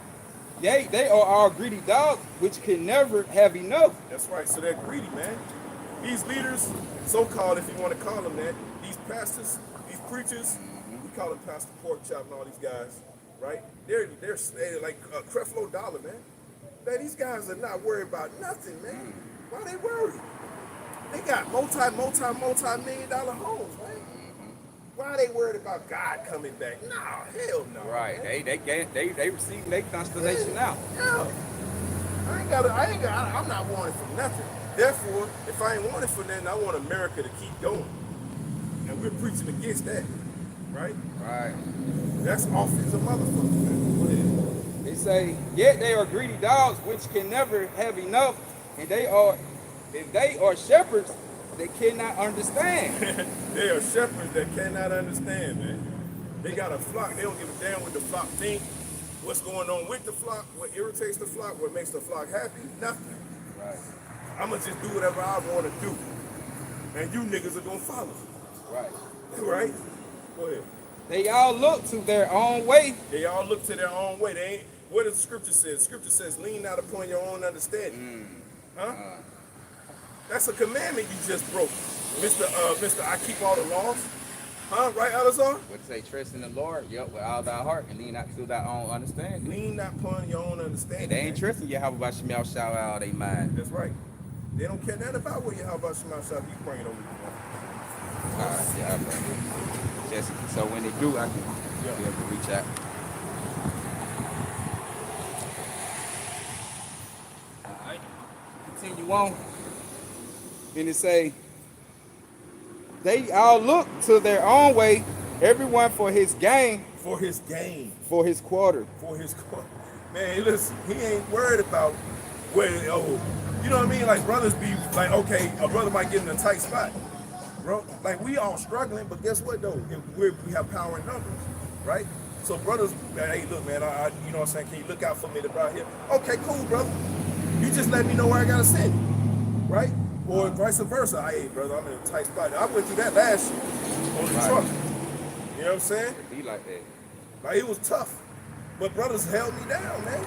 Yea, they are all greedy dogs, which can never have enough. That's right. So they're greedy, man. These leaders, so-called, if you want to call them that, these pastors, these preachers, we call them Pastor Pork Chop and all these guys, right? They're like Creflo Dollar, man. Man, these guys are not worried about nothing, man. Why they worried? They got multi-million dollar homes, man. Why are they worried about God coming back? No, hell no. Right. Man. They receiving their constellation now. Yeah. I'm not wanting for nothing. Therefore, if I ain't wanting for nothing, I want America to keep going. And we're preaching against that. Right? Right. That's off as a motherfucker, man. Go ahead. They say, yet they are greedy dogs, which can never have enough, and if they are shepherds, they cannot understand. They are shepherds that cannot understand, man. They got a flock. They don't give a damn what the flock think. What's going on with the flock? What irritates the flock? What makes the flock happy? Nothing. Right. I'ma just do whatever I want to do, and you niggas are gonna follow. Right. Right? Go ahead. They all look to their own way. They all look to their own way. They ain't. What does the scripture say? The scripture says, "Lean not upon your own understanding." Huh? That's a commandment you just broke, Mister. I keep all the laws. Huh? Right, Alazar? What say, trust in the Lord, yep, with all thy heart, and lean not to thy own understanding. Lean not upon your own And understanding. they ain't trusting you, how about Shemel shout out all they mind. That's right. They don't care nothing about what you how about Shema Shop. You bring it over. Alright, yeah, I bring it. Just so when they do, I can be able to reach out. Alright. Continue on. And it say, they all look to their own way, everyone for his gain, For his gain. for his quarter. For his man, listen, he ain't worried about where you know what I mean? Like brothers be like, okay, a brother might get in a tight spot. Bro, like we all struggling, but guess what though? We have power in numbers, right? So brothers, hey, look, man, I you know what I'm saying? Can you look out for me about here? Okay, cool, brother. You just let me know where I gotta send you, right? Or vice versa. Hey, brother, I'm in a tight spot. I went through that last year on the Right. truck. You know what I'm saying? Be like that. Like it was tough, but brothers held me down, man.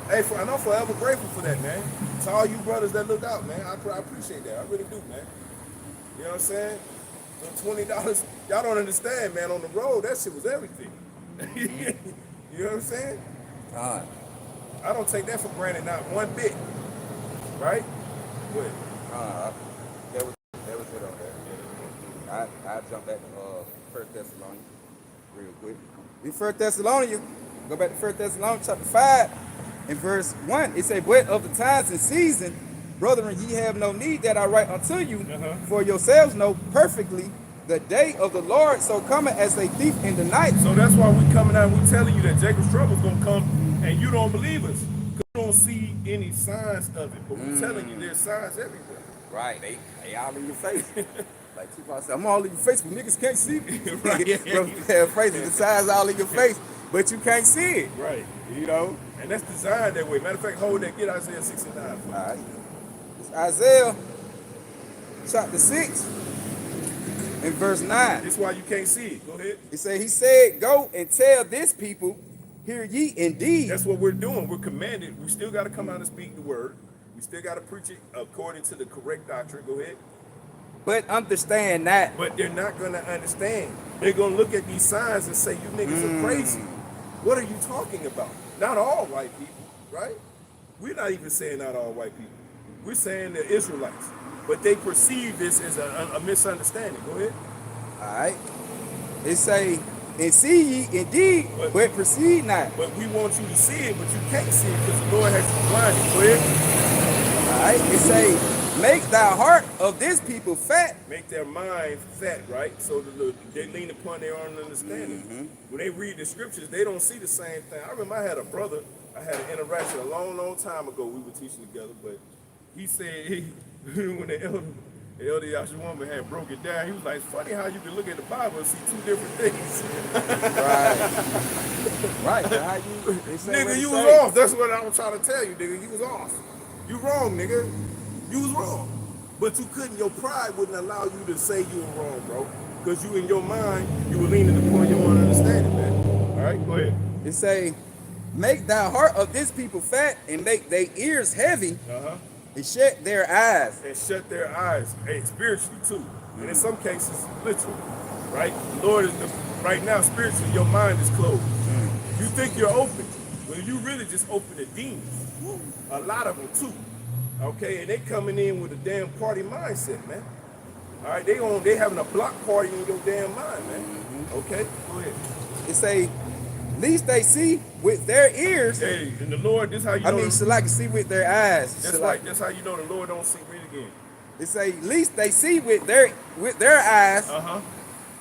Hey, and I'm forever grateful for that, man. To all you brothers that look out, man, I appreciate that. I really do, man. You know what I'm saying? So $20, y'all don't understand, man. On the road, that shit was everything. You know what I'm saying? Alright. I don't take that for granted, not one bit. Right? Good. That was it on there. I jump back to First Thessalonians real quick. In First Thessalonians, go back to First Thessalonians chapter 5 and verse 1. It say, but of the times and season, brethren, ye have no need that I write unto you, for yourselves know perfectly the day of the Lord so coming as a thief in the night. So that's why we coming out and we telling you that Jacob's trouble's gonna come and you don't believe us. Because you don't see any signs of it. But we're telling you there's signs everywhere. Right, they all in your face. Like Tupac said, I'm all in your face, but niggas can't see me. Right. Paraphrasing, the signs all in your face, but you can't see it. Right. You know? And that's designed that way. Matter of fact, hold that, get Isaiah 69. All right. It's Isaiah chapter 6 and verse 9. That's why you can't see it. Go ahead. It say, he said, go and tell this people, hear ye indeed. That's what we're doing. We're commanded. We still got to come out and speak the word. We still got to preach it according to the correct doctrine. Go ahead. But understand that. But they're not going to understand. They're going to look at these signs and say, you niggas are crazy. What are you talking about? Not all white people, right? We're not even saying not all white people. We're saying the Israelites. But they perceive this as a misunderstanding. Go ahead. All right. It say, and see ye indeed, but proceed not. But we want you to see it, but you can't see it because the Lord has you blinded. Go ahead. All right. It say, make thy heart of this people fat. Make their mind fat, right? So they lean upon their own understanding. When they read the scriptures, they don't see the same thing. I remember I had a brother, I had an interaction a long, long time ago. We were teaching together, but he said when the elder Elder Yashawamba had broke it down. He was like, it's funny how you can look at the Bible and see two different things. Right. Right. How you, they say Nigga, what you it was say. off. That's what I was trying to tell you, nigga. You was off. You wrong, nigga. You was wrong. But you couldn't, your pride wouldn't allow you to say you were wrong, bro. Because you in your mind, you were leaning upon your own understanding, man. All right, go ahead. It say, make thy heart of this people fat and make their ears heavy Uh-huh. and shut their eyes. And shut their eyes, hey, spiritually too. And in some cases, literally, right? The Lord is, right now, spiritually, your mind is closed. You think you're open, when you really just open to demons. A lot of them too. Okay, and they coming in with a damn party mindset, man. All right, they having a block party in your damn mind, man. Okay, go ahead. It say, least they see with their ears. Hey, and the Lord, this how you I know. mean, so like see with their eyes. That's So right. like, That's how you know the Lord don't see. Read again. it say, least they see with their eyes Uh-huh.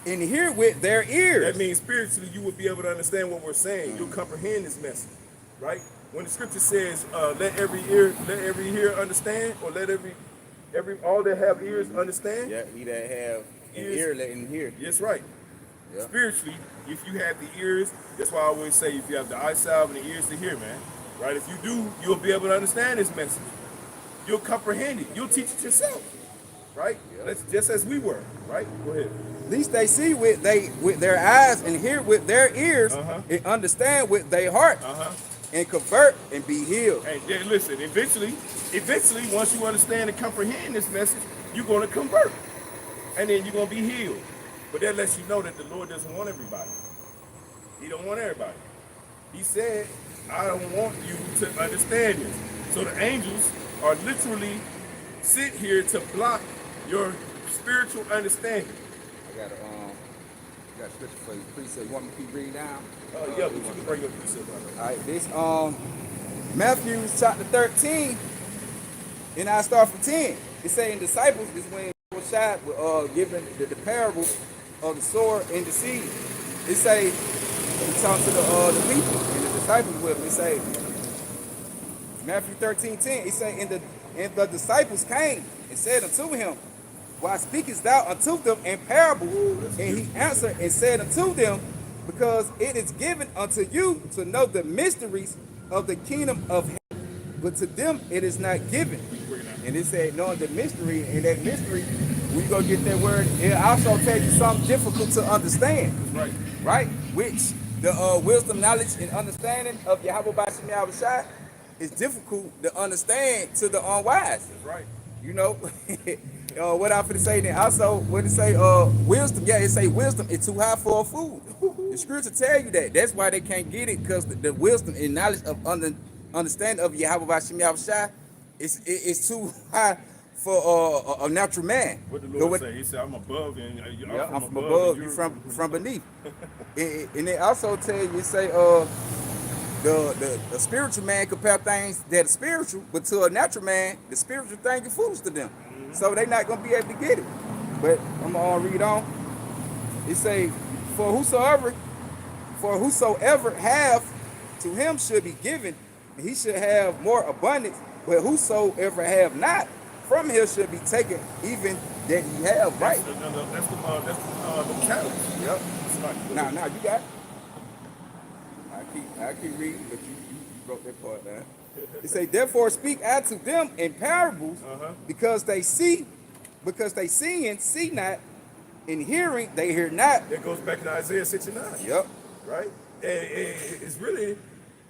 and hear with their ears. That means spiritually you will be able to understand what we're saying. You'll comprehend this message, right? When the scripture says, let every ear understand, or let every all that have ears understand. Yeah, he that have an Ears. ear, let him hear. That's right. Yeah. Spiritually, if you have the ears, that's why I always say if you have the eye salve and the ears to hear, man, right? If you do, you'll be able to understand this message. You'll comprehend it. You'll teach it yourself, right? Yeah. That's just as we were, right? Go ahead. Least they see with their eyes and hear with their ears Uh-huh. and understand with their heart Uh-huh. and convert and be healed. And then listen, eventually, once you understand and comprehend this message, you're going to convert. And then you're going to be healed. But that lets you know that the Lord doesn't want everybody. He don't want everybody. He said, I don't want you to understand this. So the angels are literally sit here to block your spiritual understanding. I got a scripture for you. Precept. You want me to keep reading down? Yeah, but you can bring up precept right now. All right, this Matthew chapter 13, and I start from 10. It say in disciples is when Shad given the parable of the sower and the seed. It say he talks to the people and the disciples with him. It say Matthew 13:10. It say and the disciples came and said unto him, why speakest thou unto them in parables? And he answered and said unto them, because it is given unto you to know the mysteries of the kingdom of heaven, but to them it is not given. And it said, knowing the mystery, and that mystery, when you go get that word, it also tells you something difficult to understand. Right. Right? Which the wisdom, knowledge, and understanding of Yahweh Bashim Yahushua is difficult to understand to the unwise. That's right. You know, what I'm finna say then. Also, what it say, wisdom, yeah, it say wisdom is too high for a fool. The scripture tell you that. That's why they can't get it, because the wisdom and knowledge of understanding of Yahweh Bashim Yahushua is too high for a natural man. What the Lord say? He said, I'm above and I'm from above, you from beneath. and it also tell you, it say, the spiritual man compare things that are spiritual, but to a natural man, the spiritual thing is foolish to them. So they not gonna be able to get it. But I'm gonna read on. It say, for whosoever have, to him should be given, and he should have more abundance. But whosoever have not, from him should be taken, even that he have. Right? That's the challenge. Yep. It's like, Now you got it. I keep reading, but you broke that part down. It say, therefore speak I to them in parables, because they see and see not, and hearing they hear not. that goes back to Isaiah 69. Yep. Right? And it's really,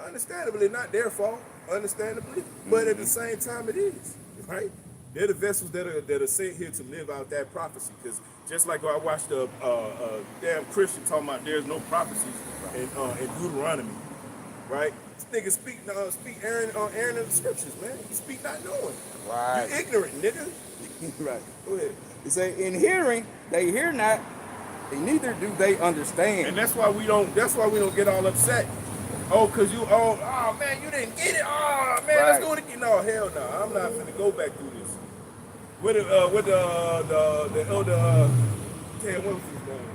understandably, not their fault, understandably, but at the same time it is, right? They're the vessels that are sent here to live out that prophecy. Because just like I watched a damn Christian talking about there's no prophecies in Deuteronomy, right? This nigga speak Aaron in the scriptures, man. You speak not knowing. Right. You ignorant, nigga. Right. Go ahead. It say, in hearing they hear not, and neither do they understand. And that's why we don't get all upset. Oh, cause oh man, you didn't get it. Oh man, Right. let's go again. No, hell no. I'm not gonna go back through this. With the elder Ted, what was his name?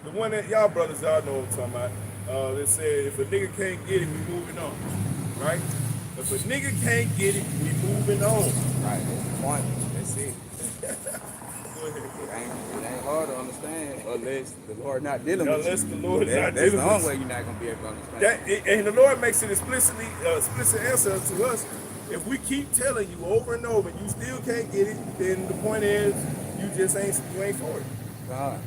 The one that y'all brothers y'all know what I'm talking about. They said if a nigga can't get it, we moving on. Right? If a nigga can't get it, we moving on. Right, that's the point. That's it. Go ahead. It ain't hard to understand unless the Lord not dealing with you. Unless the Lord is not That's dealing the with only you. way you're not gonna be able to understand. And the Lord makes it explicit answer to us. If we keep telling you over and over, and you still can't get it, then the point is you ain't for it. God.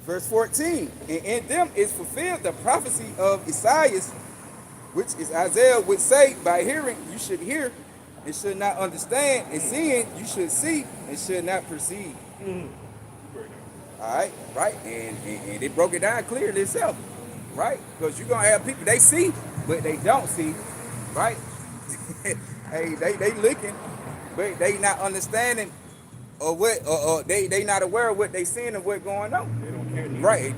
Verse 14, and in them is fulfilled the prophecy of Isaiah, which is Isaiah would say, by hearing you should hear and should not understand, and seeing you should see and should not perceive. All right, and it broke it down clearly itself, right? Because you're gonna have people they see, but they don't see, right? Hey, they looking, but they not understanding or what, or they not aware of what they seeing and what going on. They don't care.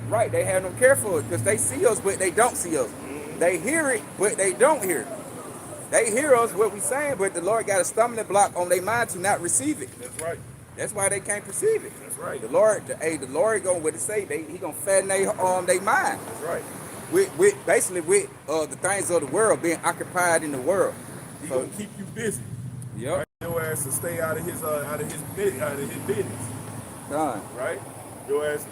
Right. They have no care for it because they see us, but they don't see us. They hear it, but they don't hear it. They hear us what we saying, but the Lord got a stumbling block on their mind to not receive it. That's right. That's why they can't perceive it. That's right. The Lord gonna what it say? He gonna fatten their mind That's right. with the things of the world being occupied in the world. He So, gonna keep you busy. yep. Right? Your ass to stay out of his business. Done. Right? Your ass,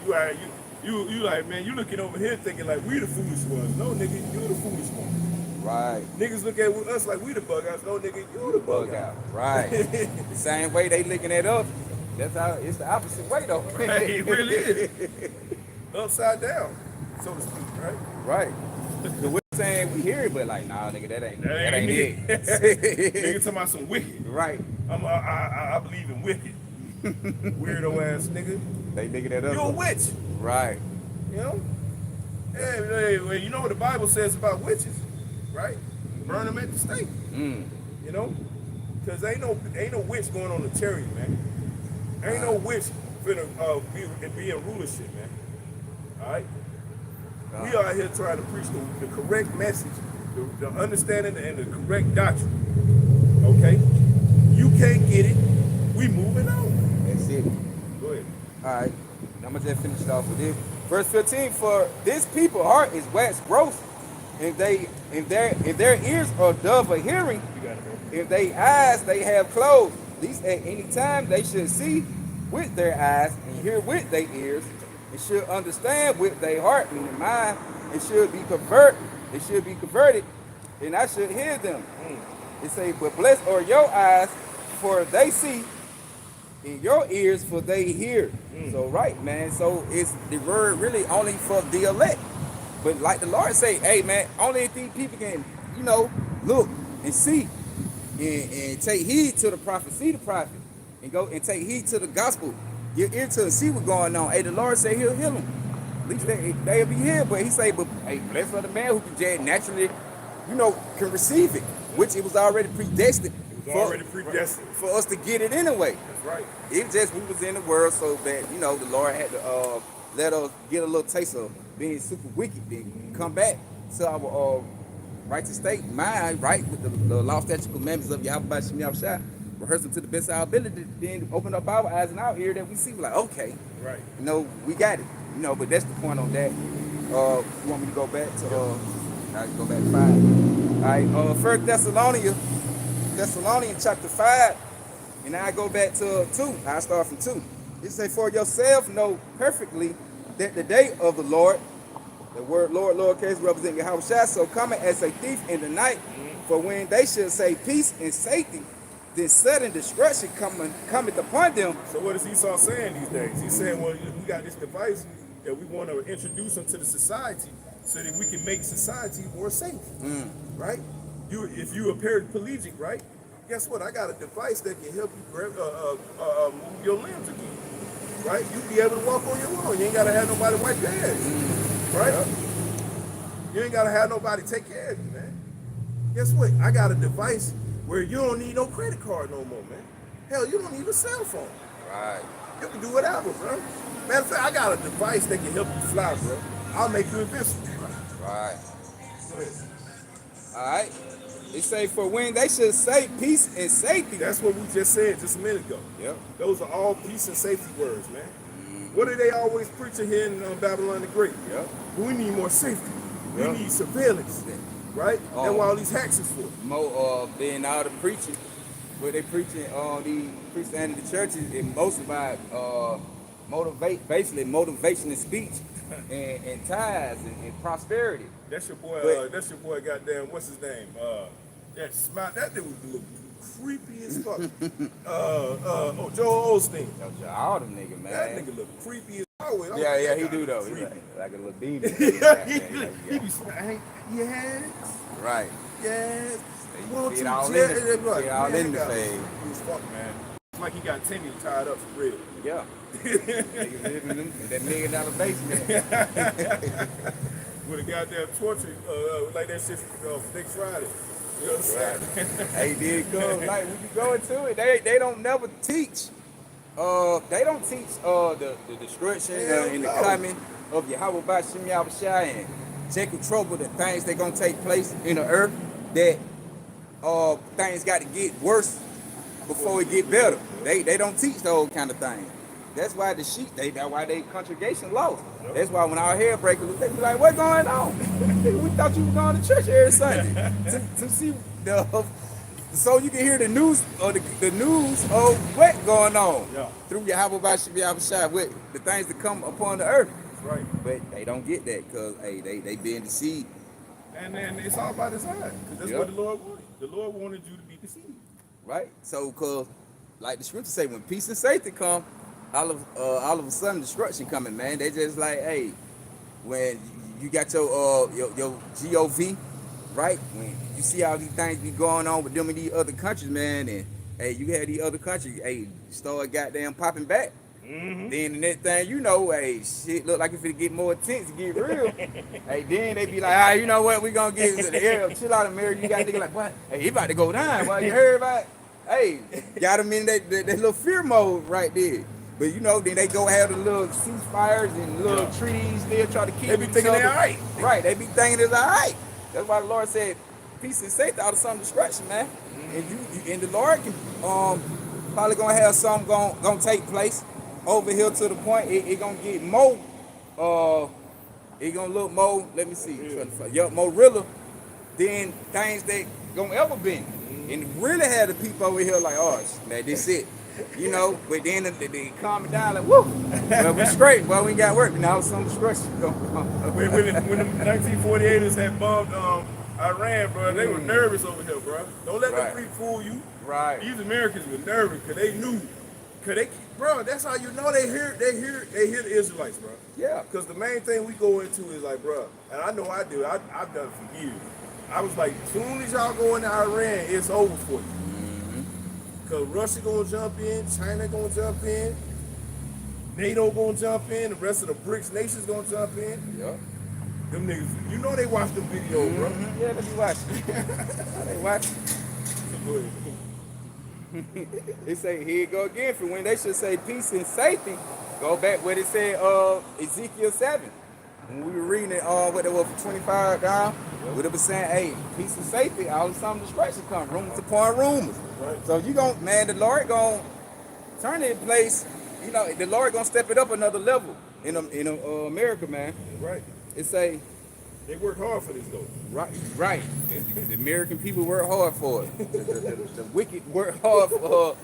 you like, man, you looking over here thinking like we the foolish ones. No, nigga, you the foolish one. Right. Niggas look at us like we the bug outs. No, nigga, you the bug out. Right. The same way they looking at us. That's how it's the opposite way though. Right, it really is. Upside down, so to speak, right? Right. So we're saying we hear it, but like, nah, nigga, that ain't it. it. Nigga talking about some wicked. Right. I believe in wicked. Weirdo ass nigga. They looking at us. You a witch. Right. You know? Hey, you know what the Bible says about witches, right? Burn them at the stake. You know? Because ain't no witch going on the chariot, man. Ain't no witch finna be in rulership, man. All right? We are here trying to preach the correct message, the understanding and the correct doctrine. Okay? You can't get it. We moving on. That's it. Go ahead. All right. I'm gonna just finish it off with this. Verse 15. For this people heart is waxed gross, and their ears are dull of hearing. You got it, bro. If they eyes they have closed, at least at any time they should see with their eyes and hear with their ears, and should understand with their heart and their mind, and should be converted, and I should hear them. It say, but blessed are your eyes, for they see, and your ears, for they hear. So right, man. So it's the word really only for the elect. But like the Lord say, hey man, only if these people can, look and see and take heed to the prophet, see the prophet, and go and take heed to the gospel, get ear to and see what's going on. Hey, the Lord say he'll heal them. At least they'll be healed. But he say, but hey, blessed are the man who can just naturally, can receive it, which it was already predestined. For us to get it anyway. That's right. It just we was in the world so that the Lord had to let us get a little taste of being super wicked, then come back to our righteous state, mind, right, with the law, statutes, commandments of Yahweh by Shem Yahushua, rehearse them to the best of our ability, then open up our eyes and our ear that we see, like, okay, right, we got it, but that's the point on that. You want me to go back to I can go back to 5. All right, 1 Thessalonians chapter 5, and I go back to 2. I start from 2. It say, for yourself know perfectly that the day of the Lord, the word Lord, lowercase, represent Yahweh Shai, so coming as a thief in the night. For when they should say peace and safety, then sudden destruction cometh upon them. So what is Esau saying these days? He's saying, well, we got this device that we want to introduce into the society so that we can make society more safe, right? If you're a paraplegic, right? Guess what? I got a device that can help you move your limbs again, right? You be able to walk on your own. You ain't got to have nobody wipe your ass, right? Yep. You ain't got to have nobody take care of you, man. Guess what? I got a device where you don't need no credit card no more, man. Hell, you don't need a cell phone. Right. You can do whatever, bro. Matter of fact, I got a device that can help you fly, bro. I'll make you invincible. Right. Go ahead. All right. It say, for when they should say peace and safety. That's what we just said just a minute ago. Yep. Those are all peace and safety words, man. What are they always preaching here in Babylon the Great? Yep. We need more safety. Yep. We need surveillance, right? That's what all these hacks is for. More being out of preaching what they preaching on the Christianity churches is mostly about basically motivation and speech and ties and prosperity. That's your boy. But- That's your boy. Goddamn, what's his name? That smile. That dude look creepy as fuck. Oh, Joel Osteen. All them niggas, man. That nigga look creepy as always. Yeah, he That do guy though. look He creepy. like a little demon. He be smiling. Yes, Right. yes. You Won't see it you all in just- the- Right, see it all man, in the that guy face. look creepy as fuck, man. It's like he got Timmy tied up for real. Yeah. Niggas living in that $1 million basement. With a goddamn torture, like that shit from Next Friday. You know what I'm saying? Hey, did go like when you go into it, they don't never teach. They don't teach the destruction Hell and the no. coming of Yahweh Bashim Yahushua and Jacob trouble, the things that gonna take place in the earth, that things got to get worse before it get better. They don't teach those kind of things. That's why the sheep, that's why they congregation lost. That's why when our hair break loose, they be like, "What's going on? We thought you were going to church every Sunday to see the." So you can hear the news or the news of what going on Yeah. through Yahweh Bashim Yahushua with the things that come upon the earth. That's right. But they don't get that because hey, they being deceived. And then it's all by design. Because that's Yep. what the Lord wanted. The Lord wanted you to be deceived. Right? So, cause like the scripture say, when peace and safety come, all of a sudden destruction coming, man. They just like, hey, when you got your GOV, right? When you see all these things be going on with them in these other countries, man, and hey, you had these other countries, hey, start goddamn popping back. Mm-hmm. Then the next thing you know, hey, shit look like if it get more intense, get real. Hey, then they be like, you know what, we gonna get into the air. Chill out, America. You got nigga like, what? Hey, he about to go down. Well, you heard about? Hey, got him in that little fear mode right there. But you know, then they go have the little ceasefires and little treaties. They'll try to keep. They be each thinking they other. alright. Right, they be thinking it's alright. That's why the Lord said, peace and safety out of some destruction, man. And you and the Lord can probably gonna have something gonna take place over here to the point it gonna get more. It gonna look more. Let me see. More realer than things that gonna ever been. And really had the people over here like, oh, man, this it. You know, but then they calm it down like, woo, well, we straight. Well, we got work. Now some destruction going on. When the 1948ers had bombed Iran, bro, they were nervous over here, bro. Don't let Right. them fool you. Right. These Americans were nervous because they knew. Bro, that's how you know they hear the Israelites, bro. Yeah. Because the main thing we go into is like, bro, and I know I do. I've done it for years. I was like, soon as y'all go into Iran, it's over for you. Because Russia gonna jump in, China gonna jump in, NATO gonna jump in, the rest of the BRICS nations gonna jump in. Yeah. Them niggas, you know they watch the video, bro. Yeah, let me watch it. They watch it. Go ahead. They say, here it go again for when they should say peace and safety. Go back what it said, Ezekiel 7. When we were reading it, what it was for 25 down, what it was saying, hey, peace and safety, all of some destruction come, rumors upon rumors. Right. So you gon' man, the Lord gon' turn it in place. You know, the Lord gonna step it up another level in America, man. Right. It say, They work hard for this though. right. The American people work hard for it. The wicked work hard for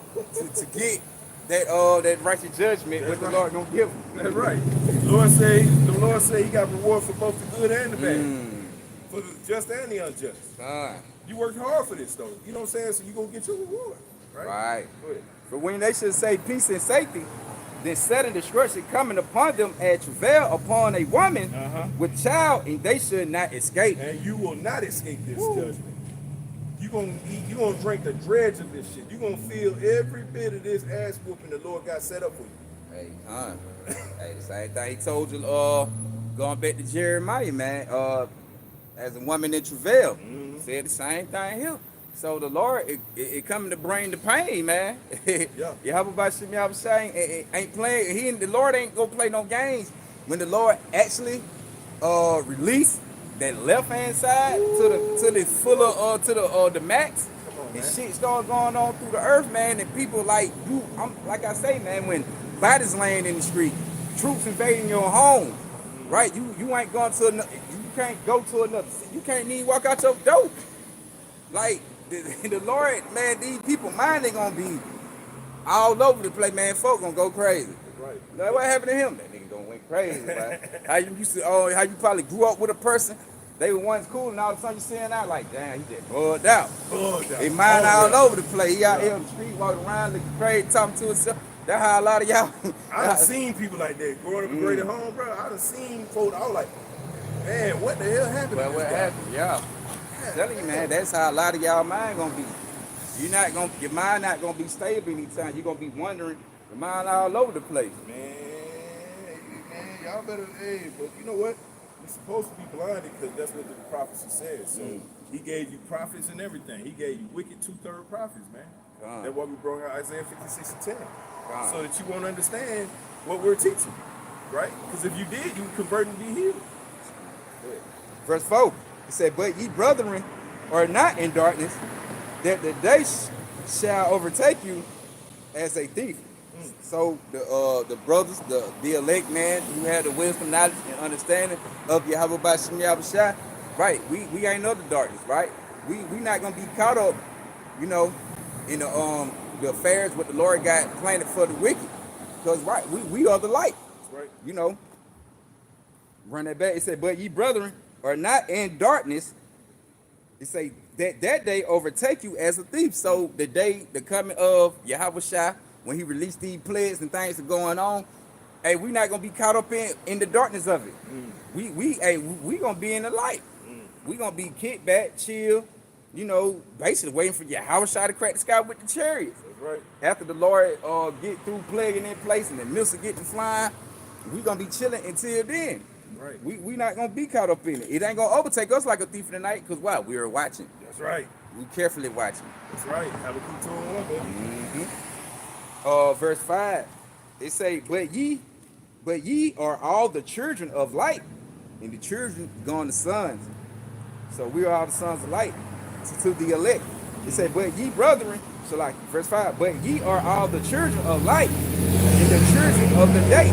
to get that righteous judgment. What the Lord gonna give them. That's right. The Lord say he got reward for both the good and the bad. For the just and the unjust. You worked hard for this though. You know what I'm saying? So you gonna get your reward. Right? Right. Go ahead. For when they should say peace and safety, then sudden destruction coming upon them as travail upon a woman with child, and they should not escape. And you will not escape this judgment. You gonna drink the dregs of this shit. You gonna feel every bit of this ass whooping the Lord got set up for you. Hey, hey, the same thing he told you, going back to Jeremiah, man, as a woman in travail, said the same thing here. So the Lord, it coming to bring the pain, man. Yeah. Yahweh Bashim Yahushua ain't playing. The Lord ain't gonna play no games. When the Lord actually release that left hand side to the full of to the max, and shit start going on through the earth, man. And people like you, like I say, man, when bodies laying in the street, troops invading your home, right? You ain't going to another. You can't go to another. You can't even walk out your door. Like the Lord, man, these people mind they gonna be all over the place, man. Folk gonna go crazy. Right. Like, what happened to him? That nigga gonna went crazy, man. How you used to, how you probably grew up with a person, they were once cool, and all of a sudden you seeing out like, damn, he just bugged out. Bugged out. His mind Oh, all yeah. over the place. He out here on the street walking around looking crazy, talking to himself. That's how a lot of y'all. I done seen people like that growing up in great home, bro. I done seen folks. I was like, man, what the hell happened? Well, to what this guy? happened? Yeah. I'm telling you, man, that's how a lot of y'all mind gonna be. Your mind not gonna be stable anytime. You're gonna be wondering, your mind all over the place. Man, y'all better, hey, but you know what? You're supposed to be blinded because that's what the prophecy says. So he gave you prophets and everything. He gave you wicked 2/3 prophets, man. God. That's why we brought out Isaiah 56 and 10. God. So that you won't understand what we're teaching, right? Because if you did, you would convert and be healed. Verse 4, it said, but ye brethren are not in darkness, that the day shall overtake you as a thief. So the brothers, the elect man who had the wisdom, knowledge, and understanding of Yahweh Bashim Yahushua, right? We ain't of the darkness, right? We not gonna be caught up, you know, in the affairs what the Lord got planted for the wicked. Because right, we are the light. That's right. You know. Run that back. It said, but ye brethren are not in darkness. It say that day overtake you as a thief. So the day, the coming of Yahweh Shai, when he released these plagues and things are going on, hey, we not gonna be caught up in the darkness of it. We gonna be in the light. We gonna be kicked back, chill, you know, basically waiting for Yahweh Shai to crack the sky with the chariots. That's right. After the Lord get through plaguing in place and the missile getting flying, we gonna be chilling until then. Right. We not gonna be caught up in it. It ain't gonna overtake us like a thief in the night, because why? We are watching. That's right. We carefully watching. That's right. Habakkuk 2:1, baby. Verse 5, it say, but ye are all the children of light, and the children gone the sons. So we are all the sons of light to the elect. It say, but ye brethren, so like verse 5, but ye are all the children of light, and the children of the day.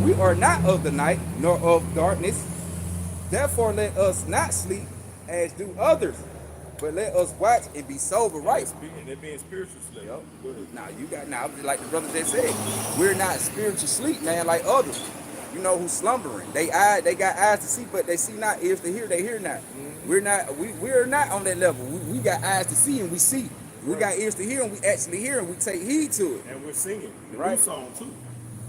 We are not of the night, nor of darkness. Therefore let us not sleep as do others, but let us watch and be sober, right? They're being spiritual slaves. Yep. Go ahead. Now, like the brother just said, we're not spiritual sleep, man, like others. You know, who's slumbering. They got eyes to see, but they see not, ears to hear, they hear not. We're not on that level. We got eyes to see and we see. We got ears to hear and we actually hear and we take heed to it. And we're singing the Right. new song too.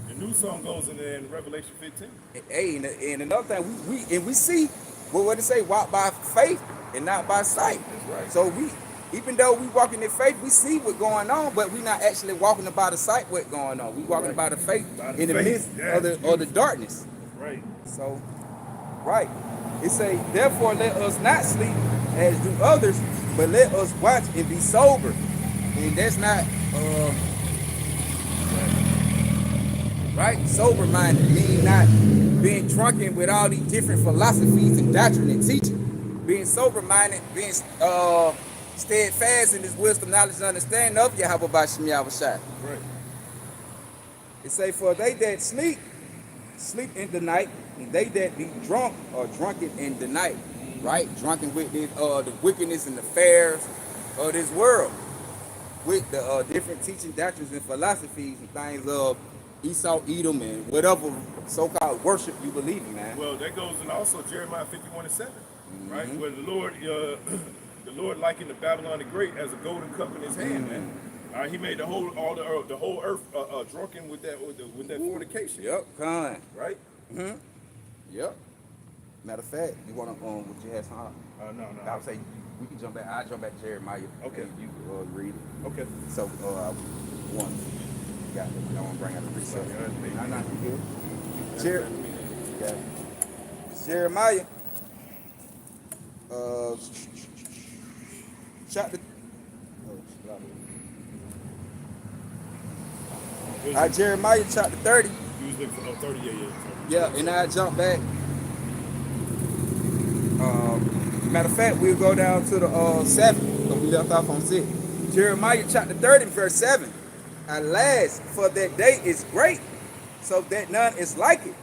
The new song goes in there in Revelation 15. Hey, and another thing, we see what it say, walk by faith and not by sight. That's right. So even though we walking in faith, we see what's going on, but we not actually walking about the sight what's going on. We walking Right. about the faith By the in the faith. midst Yeah, of the darkness. Right. So, right. It say, therefore let us not sleep as do others, but let us watch and be sober. And that's not right? Sober minded, meaning not being drunken with all these different philosophies and doctrine and teaching. Being sober minded, being steadfast in his wisdom, knowledge, and understanding of Yahweh Bashim Yahushua. Right. It say, for they that sleep in the night, and they that be drunk are drunken in the night, right? Drunken with the wickedness and the affairs of this world, with the different teaching doctrines and philosophies and things of Esau, Edom, and whatever so-called worship you believe in, man. Well, that goes in also Jeremiah 51:7, right? Mm-hmm. Where the Lord likened the Babylon the Great as a golden cup in his hand, man. He made the whole earth drunken with that fornication. Yep, kind. Right? Yep. Matter of fact, you wanna what you had some? No. I would say we can jump back. I jump back to Jeremiah. Okay. And you read it. Okay. So one. Got it. I don't want to bring out the research. Sorry, No, you good. Okay. Jeremiah. Chapter. Jeremiah chapter 30. You was looking for 30, yeah. Yeah, and I jump back. Matter of fact, we'll go down to the 7, because we left off on 6. Jeremiah chapter 30, verse 7. Alas, for that day is great, so that none is like it.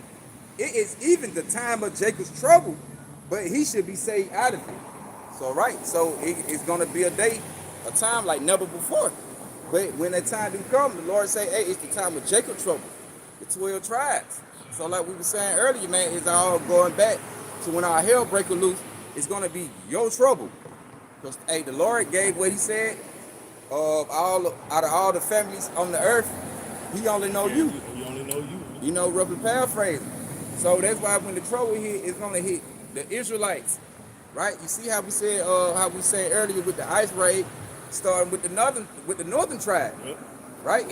It is even the time of Jacob's trouble, but he should be saved out of it. So, right, so it's going to be a day a time like never before. But when that time do come, the Lord say, hey, it's the time of Jacob trouble, the 12 tribes. So like we were saying earlier, man, it's all going back to when our hell breaker loose, it's gonna be your trouble. Because hey, the Lord gave what he said, out of all the families on the earth, he only know you. He only know you. You know, roughly paraphrasing. So that's why when the trouble hit, it's gonna hit the Israelites, right? You see how we said earlier with the ice raid, starting with the northern tribe, Yep. right?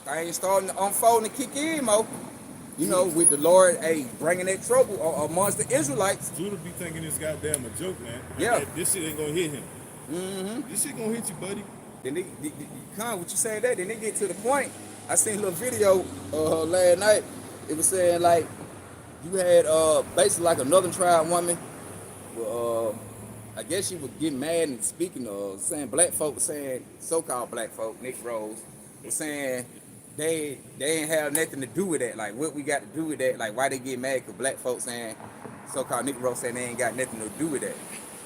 Things starting to unfold and kick in, Mo. You know, with the Lord, bringing that trouble amongst the Israelites. Judah be thinking this goddamn a joke, man. Yeah. This shit ain't gonna hit him. Mm-hmm. This shit gonna hit you, buddy. Then what you saying that? Then they get to the point. I seen a little video last night. It was saying like you had basically like a northern tribe woman. I guess she was getting mad and speaking saying black folk, saying so-called black folk, Negroes, was saying they ain't have nothing to do with that. Like what we got to do with that? Like why they get mad? Because black folks saying so-called Negroes saying they ain't got nothing to do with that.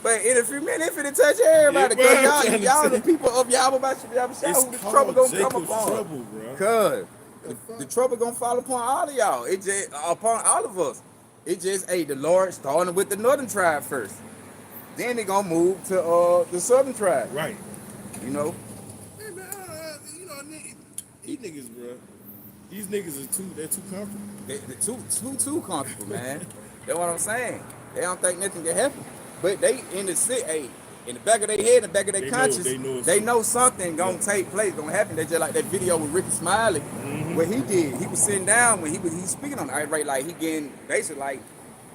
But in a few minutes, it finna touch everybody. Yeah, Cause y'all the people of Yahweh who the trouble gonna come upon. Trouble, bro. Cause the trouble gonna fall upon all of y'all. It just upon all of us. It just the Lord starting with the northern tribe first. Then they gonna move to the southern tribe. Right. You know? Hey man, these niggas, bro. These niggas they're too comfortable. They too comfortable, man. That's what I'm saying. They don't think nothing can happen. But they in the back of their head, in the back of their conscience, they know something gonna take place, gonna happen. They just like that video with Ricky Smiley, what he did. He was sitting down when he speaking on the irate, like he getting basically like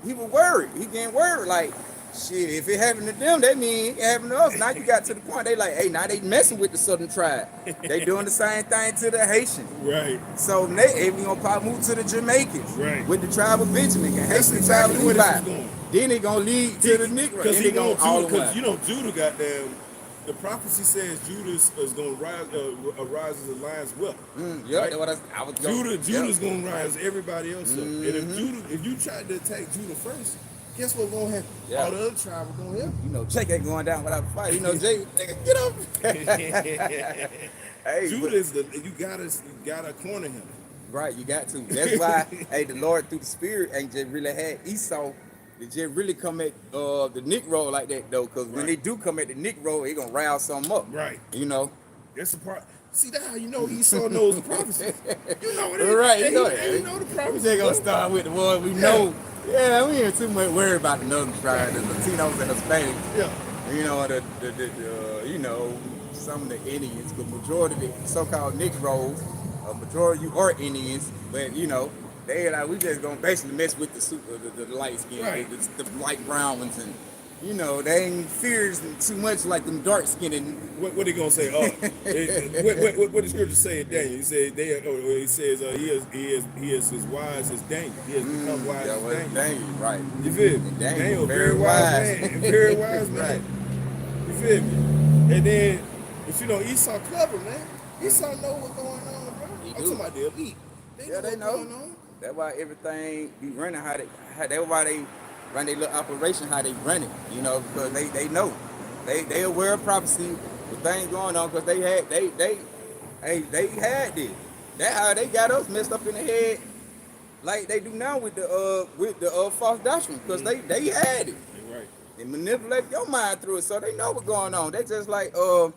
he was worried. He getting worried, like shit. If it happened to them, that mean it happened to us. Now you got to the point they like, hey, now they messing with the southern tribe. They doing the same thing to the Haitians. Right. So we gonna probably move to the Jamaicans, right, with the tribe of Benjamin. And that's Haitian exactly tribe where of this is Levi. going. Then they gonna lead to the Negro. Because Because you know Judah goddamn. The prophecy says Judah is gonna rise as a lion's whelp. Yeah, right? that's what I was going. Judah's gonna rise everybody else up. And if you tried to attack Judah first, guess what's gonna happen? Yeah. All the other tribes are gonna help. You know, Jake ain't going down without a fight. You know, Jake, nigga, get up. Hey, Judah is you gotta corner him. Right, you got to. That's why, the Lord through the Spirit ain't just really had Esau. They just really come at the Negro like that though, because when they do come at the Negro, they gonna rouse something up. Right. You know. That's the part. See that how you know Esau knows the prophecy. You know what it is. Right. You know the prophecy. They gonna start with the one we know. Yeah, we ain't too much worried about the northern tribe, the Latinos and Hispanics. Yeah. You know, some of the Indians, the majority of the so-called Negroes, a majority are Indians, but you know, they like we just gonna basically mess with the light skin, right, the light brown ones, and you know they ain't fears too much like them dark skinned. What they gonna say? What the scripture say in Daniel? He said he says he is as wise as Daniel. He has become wise as Daniel. Right? You feel me? Daniel, very wise man, very wise man. Right. You feel me? And then, but you know Esau clever, man. Esau know what's going on, bro. I'm talking about the elite. They know. That's why everything be running that's why they run their little operation how they run it, you know, because they know. They aware of prophecy, the things going on, because they had this. That's how they got us messed up in the head like they do now with the false doctrine, because they had it. Right. They manipulate your mind through it, so they know what's going on. They just like your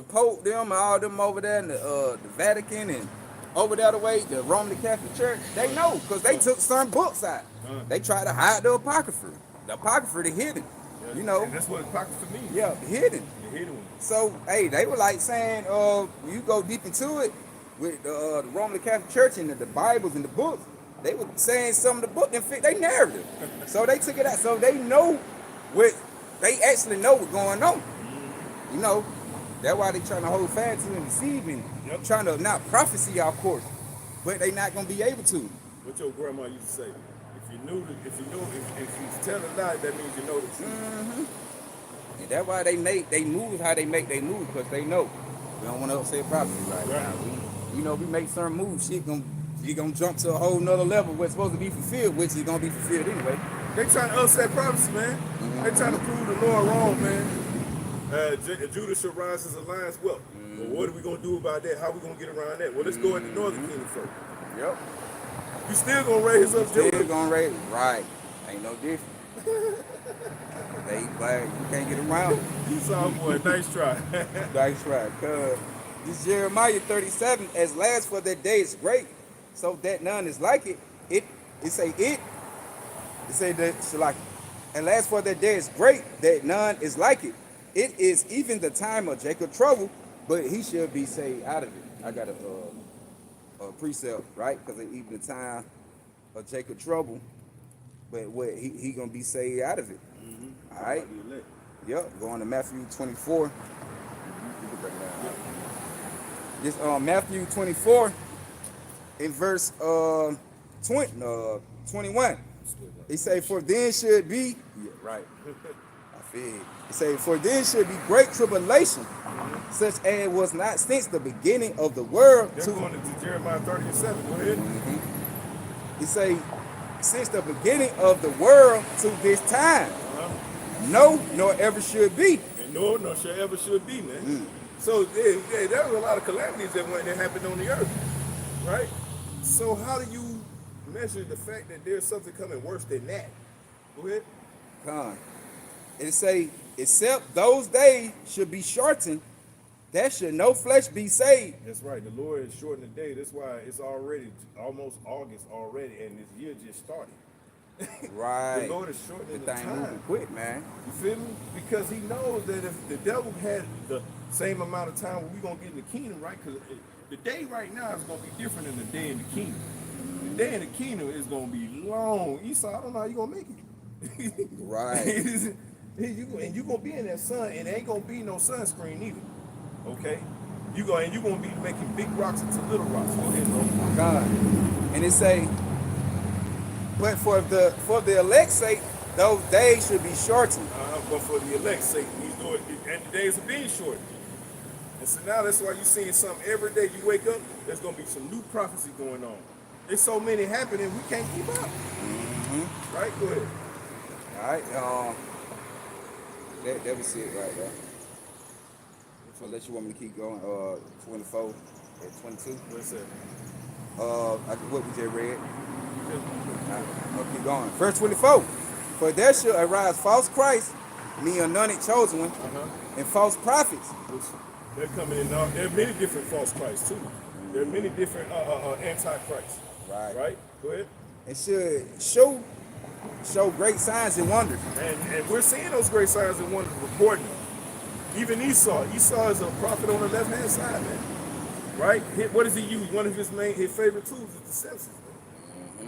Pope, them, and all them over there in the Vatican and over the other way, the Roman Catholic Church, they know, because they took some books out. They try to hide the Apocrypha. The Apocrypha, they hidden. You know. And that's what Apocrypha means. Yeah, hidden. The hidden one. So, they were like saying, you go deep into it with the Roman Catholic Church and the Bibles and the books, they were saying some of the book didn't fit their narrative. So they took it out. So they know they actually know what's going on. You know. That's why they trying to hold fast to and deceiving. Yep. Trying to not prophecy, of course, but they not gonna be able to. What your grandma used to say: if you tell a lie, that means you know the truth. Mm-hmm. And that's why they move how they make they move, because they know we don't want to upset prophecy right now. We make certain moves, you gonna jump to a whole nother level what's supposed to be fulfilled, which is gonna be fulfilled anyway. They trying to upset prophecy, man. They trying to prove the Lord wrong, man. Judah shall rise as a lion's whelp. Well, what are we gonna do about that? How we gonna get around that? Well, let's go at the northern kingdom first. Yep. You still gonna raise up Still Judah? gonna raise right. Ain't no different. They glad you can't get around it. You saw boy, nice try. That's right. Cause this Jeremiah 37, as last for that day is great, so that none is like it. It say that so like, and last for that day is great, that none is like it. It is even the time of Jacob trouble, but he shall be saved out of it. I got a precept, right? Because even the time of Jacob trouble, but what he gonna be saved out of it. All right. Yep. Going to Matthew 24. This Matthew 24 in verse 21. He say, for then should be, yeah, right. I feel it. He say, for then should be great tribulation, such as was not since the beginning of the world. They're going to Jeremiah 37. Go ahead. He say, since the beginning of the world to this time, no, nor ever should be. And no shall ever should be, man. So there was a lot of calamities that happened on the earth, right? So how do you measure the fact that there's something coming worse than that? Go ahead. Con. It say, except those days should be shortened, that should no flesh be saved. That's right. The Lord is shortening the day. That's why it's already almost August already, and this year just started. Right. The Lord is shortening the thing time. moving quick, man. You feel me? Because he knows that if the devil had the same amount of time, we're going to get in the kingdom, right? Because the day right now is going to be different than the day in the kingdom. The day in the kingdom is going to be long. Esau, I don't know how you're going to make it. Right. And you're going to be in that sun, and there ain't going to be no sunscreen either. Okay? You're going to be making big rocks into little rocks. Go ahead, bro. God. And it say, but for the elect's sake, those days should be shortened. But for the elect's sake, he's doing it, and the days are being shortened. And so now that's why you're seeing something every day you wake up, there's going to be some new prophecy going on. There's so many happening, we can't keep up. Right? Go ahead. All right. That was it right there. Unless you want me to keep going. 24 at 22. What's that? What we just read. I'll keep going. Verse 24. For there shall arise false Christ, me anointed chosen one, and false prophets. They're coming in. There are many different false Christs too. There are many different antichrists. Right. Go ahead. And should show great signs and wonders. And we're seeing those great signs and wonders reporting them. Even Esau is a prophet on the left hand side, man. Right? What does he use? One of his favorite tools is deception.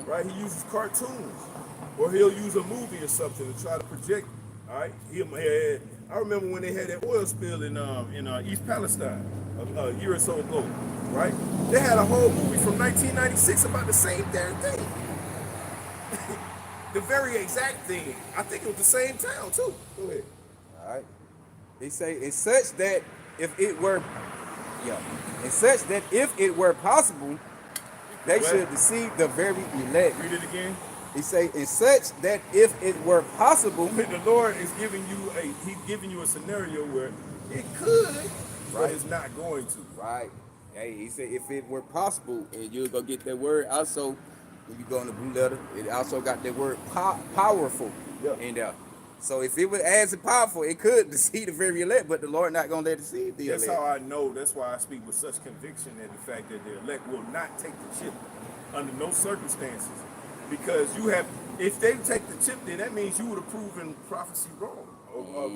Right? He uses cartoons, or he'll use a movie or something to try to project. All right. I remember when they had that oil spill in East Palestine a year or so ago. Right? They had a whole movie from 1996 about the same damn thing. The very exact thing. I think it was the same town too. Go ahead. All right. They say it's such that if it were possible, they should deceive the very elect. Read it again. He say it's such that if it were possible, The Lord is giving you a scenario where it could, but it's not going to. right? Hey, he said if it were possible, and you'll go get that word. Also, when you go in the blue letter, it also got that word powerful in there. So if it was as powerful, it could deceive the very elect, but the Lord not gonna let it deceive the elect. That's how I know. That's why I speak with such conviction at the fact that the elect will not take the chip under no circumstances. Because if they take the chip, then that means you would have proven prophecy wrong,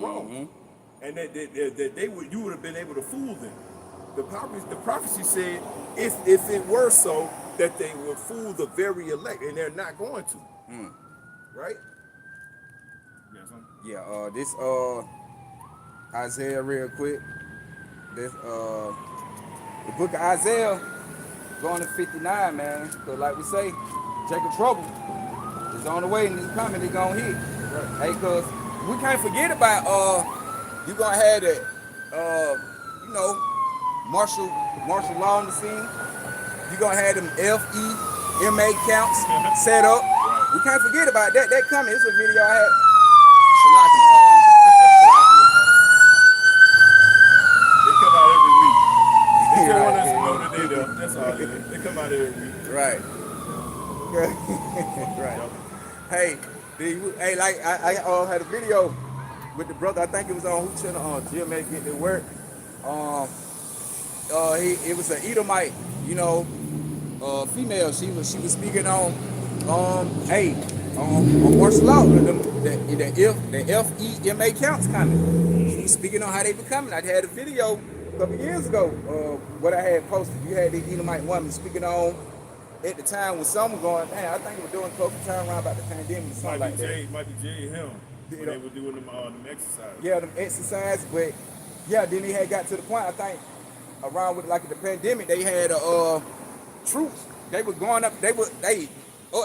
wrong, and that you would have been able to fool them. The prophecy said if it were so that they would fool the very elect, and they're not going to, right? Yeah, this Isaiah real quick. This the book of Isaiah going to 59, man. Cause like we say, Jacob trouble is on the way and he's coming, he's gonna hit. Right. Hey, cause we can't forget about you gonna have that martial law on the scene. You gonna have them FEMA counts set up. We can't forget about that. That coming. It's a video I had. just want us to know that they there. That's all it is. They come out every week. Right. Right. Hey, hey, like I had a video with the brother. I think it was on who channel? Jim May Get to Work. It was an Edomite, you know, female. She was speaking on martial law. The FEMA counts coming. She was speaking on how they becoming. I had a video a couple years ago. What I had posted. You had the Edomite woman speaking on. At the time when someone going, man, I think we were doing close to time around about the pandemic or something like that. Might be Jay him when they were doing them exercises. Yeah, them exercise, but yeah, then they had got to the point, I think, around with like the pandemic, they had troops. They were going up, they up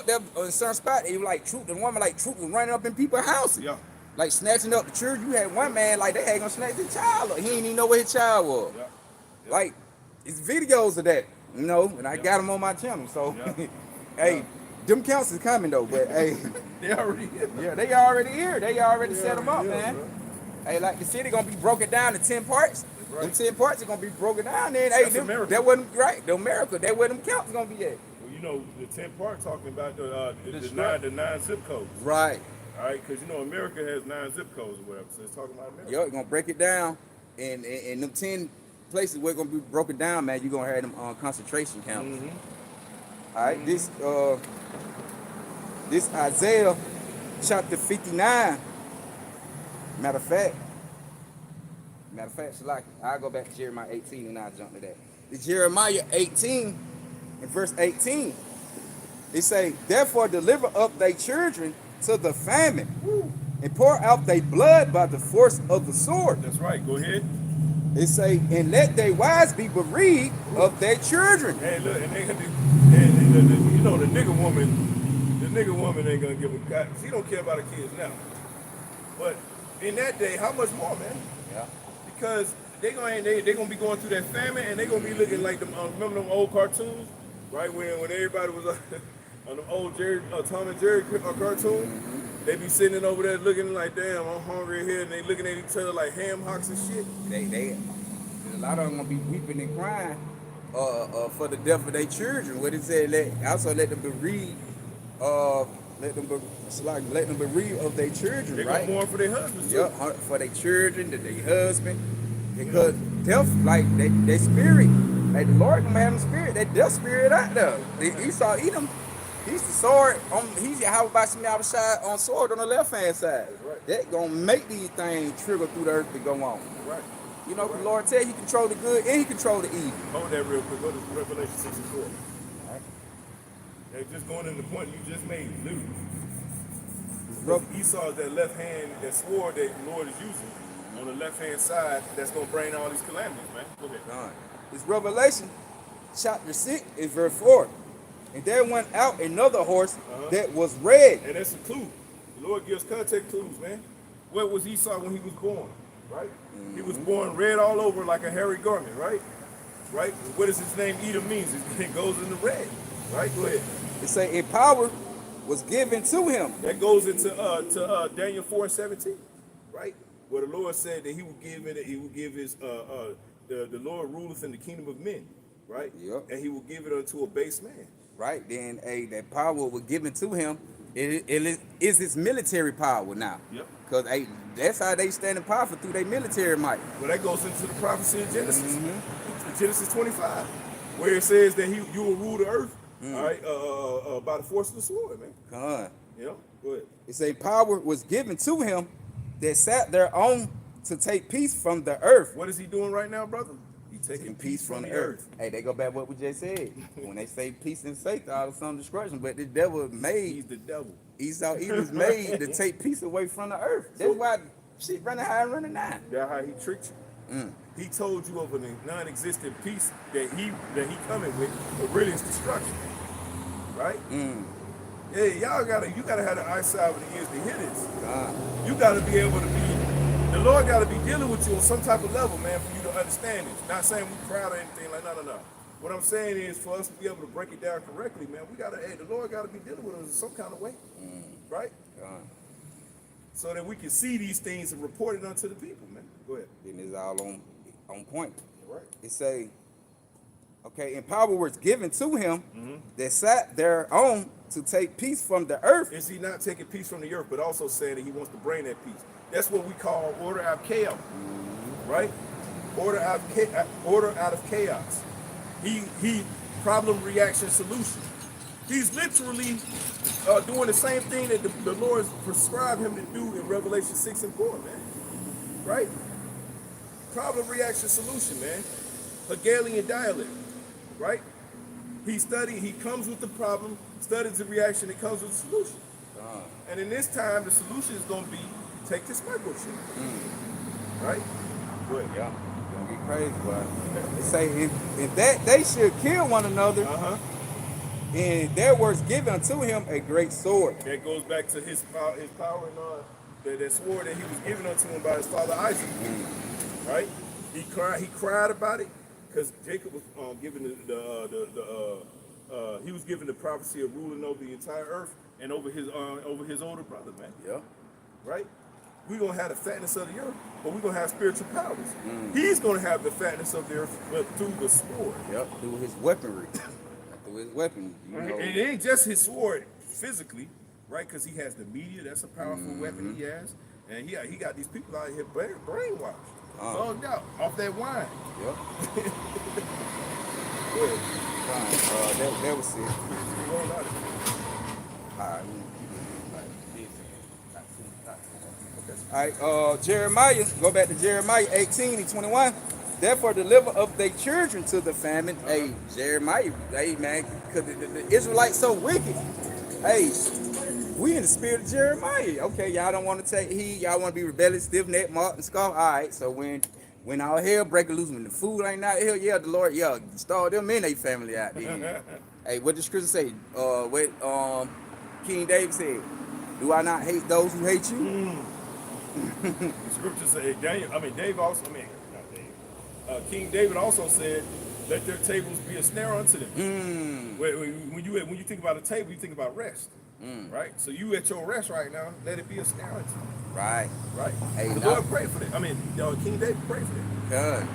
there in a certain spot, they were like troops, the woman like troops was running up in people's houses. Yeah. Like snatching up the children. You had one man, like they had gonna snatch his child up. He didn't even know where his child was. Yeah. Yeah. Like, it's videos of that. You know, and I got them on my channel, so hey, them counts is coming though, but hey, they already here. Yeah, they already here. They already set them up, man. Bro. Hey, like the city gonna be broken down to 10 parts. Right. Them 10 parts are gonna be broken down. Then hey, that wasn't right. The America, that where them counts gonna be at. Well, you know, the 10 part talking about the nine zip codes. Right. All right, because you know America has 9 zip codes or whatever, so it's talking about America. Yo, it's gonna break it down, and them 10 places where it's gonna be broken down, man, you're gonna have them concentration camps. Mm-hmm. All right, this Isaiah chapter 59. Matter of fact, Shalaki, I'll go back to Jeremiah 18 and I'll jump to that. The Jeremiah 18 and verse 18. It say, therefore deliver up thy children to the famine, and pour out their blood by the force of the sword. That's right, go ahead. It say, and let their wives be bereaved of their children. Hey, look, and you know the nigga woman ain't gonna give a god. She don't care about her kids now. But in that day, how much more, man? Yeah. Because they gonna be going through that famine, and they gonna be looking like them. Remember them old cartoons, right? When everybody was on the old Tom and Jerry cartoon. They be sitting over there looking like, damn, I'm hungry here, and they looking at each other like ham hocks and shit. A lot of them gonna be weeping and crying for the death of their children. What it said, let them bereave, let them bereave of their children, they right? They mourn for their husbands too. Yeah, for their children, their husband, because death, like they spirit, like the Lord gonna have them spirit, that death spirit out there. Esau eat them. He's the sword he's how about some outside on sword on the left hand side. Right. That gonna make these things trigger through the earth to go on. Right. You know, the Lord tell you, he control the good and he control the evil. Hold that real quick. Go to Revelation 64. All right. Hey, just going in the point you just made, literally. Esau is that left hand, that sword that the Lord is using on the left hand side. That's gonna bring all these calamities, man. Go ahead. It's Revelation chapter 6 and verse 4. And there went out another horse that was red. And that's a clue. The Lord gives context clues, man. What was Esau when he was born, right? Mm-hmm. He was born red all over like a hairy garment, right? Right? What does his name Edom means? It goes into red, right? Go ahead. It say, and power was given to him. That goes into Daniel 4:17, right? Where the Lord said that he would give his the Lord ruleth in the kingdom of men, right? Yep. And he will give it unto a base man. Right, then that power was given to him. It is his military power now. Yep. Because that's how they stand in power through their military might. Well, that goes into the prophecy of Genesis. Genesis 25, where it says that you will rule the earth, all right, by the force of the sword, man. Yeah, go ahead. It say power was given to him that sat there on to take peace from the earth. What is he doing right now, brother? Taking peace from the earth. Hey, they go back what we just said. When they say peace and safety, out of some destruction, but the devil made. He's the devil. He was made to take peace away from the earth. That's why shit running high and running down. That's how he tricked you. He told you of a non-existent peace that he coming with, but really it's destruction. Right? Yeah, you gotta have the eyesight with the ears to hear this. You gotta be able to be. The Lord got to be dealing with you on some type of level, man, for you to understand this. Not saying we proud or anything like no. What I'm saying is for us to be able to break it down correctly, man, the Lord got to be dealing with us in some kind of way, right? So that we can see these things and report it unto the people, man. Go ahead. Then it's all on point. Right. It say, Okay, and power was given to him that sat there on to take peace from the earth. Is he not taking peace from the earth, but also saying that he wants to bring that peace? That's what we call order out of chaos, right? Order out of chaos. He problem, reaction, solution. He's literally doing the same thing that the Lord prescribed him to do in Revelation 6 and 4, man. Right? Problem, reaction, solution, man. Hegelian dialect, right? He comes with the problem, studies the reaction, it comes with the solution. And in this time, the solution is going to be take this microchip. Right? Go ahead. Yeah, gonna get crazy, boy. They say if that they should kill one another, and there was given unto him a great sword. That goes back to his power and that sword that he was given unto him by his father Isaac. Right? He cried about it because Jacob was given he was given the prophecy of ruling over the entire earth and over his older brother, man. Yeah. Right? We're gonna have the fatness of the earth, but we're gonna have spiritual powers. He's gonna have the fatness of the earth, but through the sword. Yep. Through his weaponry. Through his weapon. You know. And it ain't just his sword physically, right? Because he has the media. That's a powerful weapon he has. And he got these people out here brainwashed, bugged out off that wine. Yep. Good. Fine. That was it. All right, Jeremiah, go back to Jeremiah 18:21. Therefore, deliver up their children to the famine. Hey, Jeremiah, hey, man, because the Israelites so wicked. Hey, we in the spirit of Jeremiah. Okay, y'all don't want to take heed. Y'all want to be rebellious, stiff-necked, marked, and scoff. All right, so when all hell breaking loose, when the food ain't out here, yeah, the Lord, yeah, start them in their family out there. Hey, what does Scripture say? What King David said, do I not hate those who hate you? The scripture say King David also said, let their tables be a snare unto them. When you think about a table, you think about rest. Right? So you at your rest right now, let it be a snare unto you. Right. Right? Hey, the Lord prayed for that. King David prayed for that. God.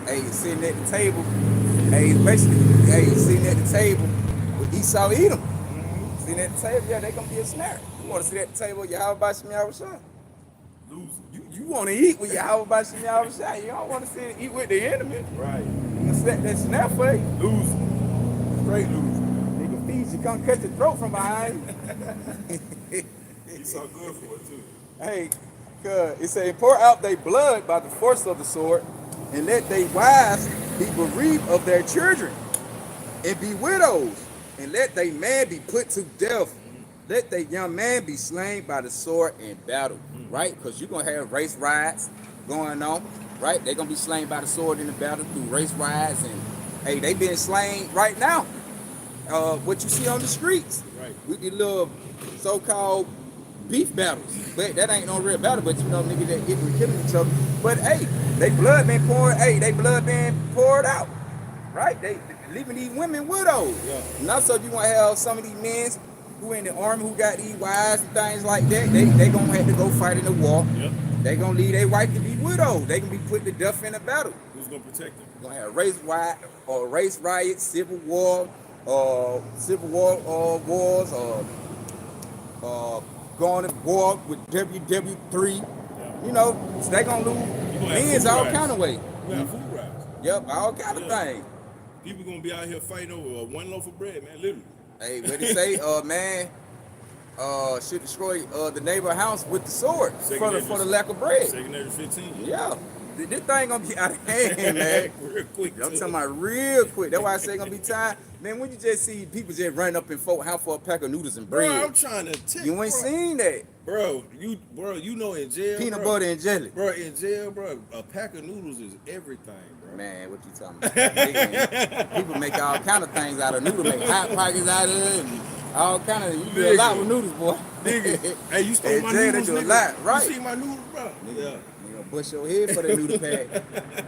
Hey, sitting at the table. Hey, basically, sitting at the table with Esau Edom. Sitting at the table, yeah, they gonna be a snare. You want to sit at the table with Yahweh Bashim Yahushua? You want to eat with Yahweh Bashim Yahushua. You don't want to sit and eat with the enemy. Right. You set that snare for you. Losing. Straight losing. Nigga feed you, come cut your throat from behind. He's so good for it too. Hey, it say, pour out their blood by the force of the sword, and let their wives be bereaved of their children, and be widows, and let their man be put to death. Let their young man be slain by the sword in battle, right? Because you're going to have race riots going on, right? They're going to be slain by the sword in the battle through race riots, and, hey, they being slain right now. What you see on the streets, right? With the little so-called beef battles. But that ain't no real battle, but you know, niggas that get and killing each other. But hey, they blood been poured out. Right? They leaving these women widows. Yeah. And also you wanna have some of these men who in the army who got these wives and things like that, they gonna have to go fight in the war. Yep. They gonna leave their wife to be widows. They can be put to death in a battle. Who's gonna protect them? You're gonna have race riots, civil war, wars, going to war with WW3. Yeah. You know, so they gonna lose men's all kind of way. You have food riots. Yep, all kind of things. People gonna be out here fighting over one loaf of bread, man, literally. Hey, what they say, man, should destroy the neighbor house with the sword for the lack of bread. Second Ezra 15. Yeah. This thing gonna be out of hand, man. Real quick. I'm talking about real quick. That's why I say gonna be time. Man, when you just see people just running up in folk house for a pack of noodles and bread. Bro, I'm trying to tell you. You ain't seen that. Bro, you know in jail. Peanut butter and jelly. Bro, in jail, bro, a pack of noodles is everything, bro. Man, what you talking about? People make all kind of things out of noodles, make hot pockets out of it, and all kind of. You do a lot with noodles, boy. Nigga, hey, you stole my jail, noodles, they do a nigga. lot, right? You see my noodles, bro? Yeah. Bust your head for the noodle pack.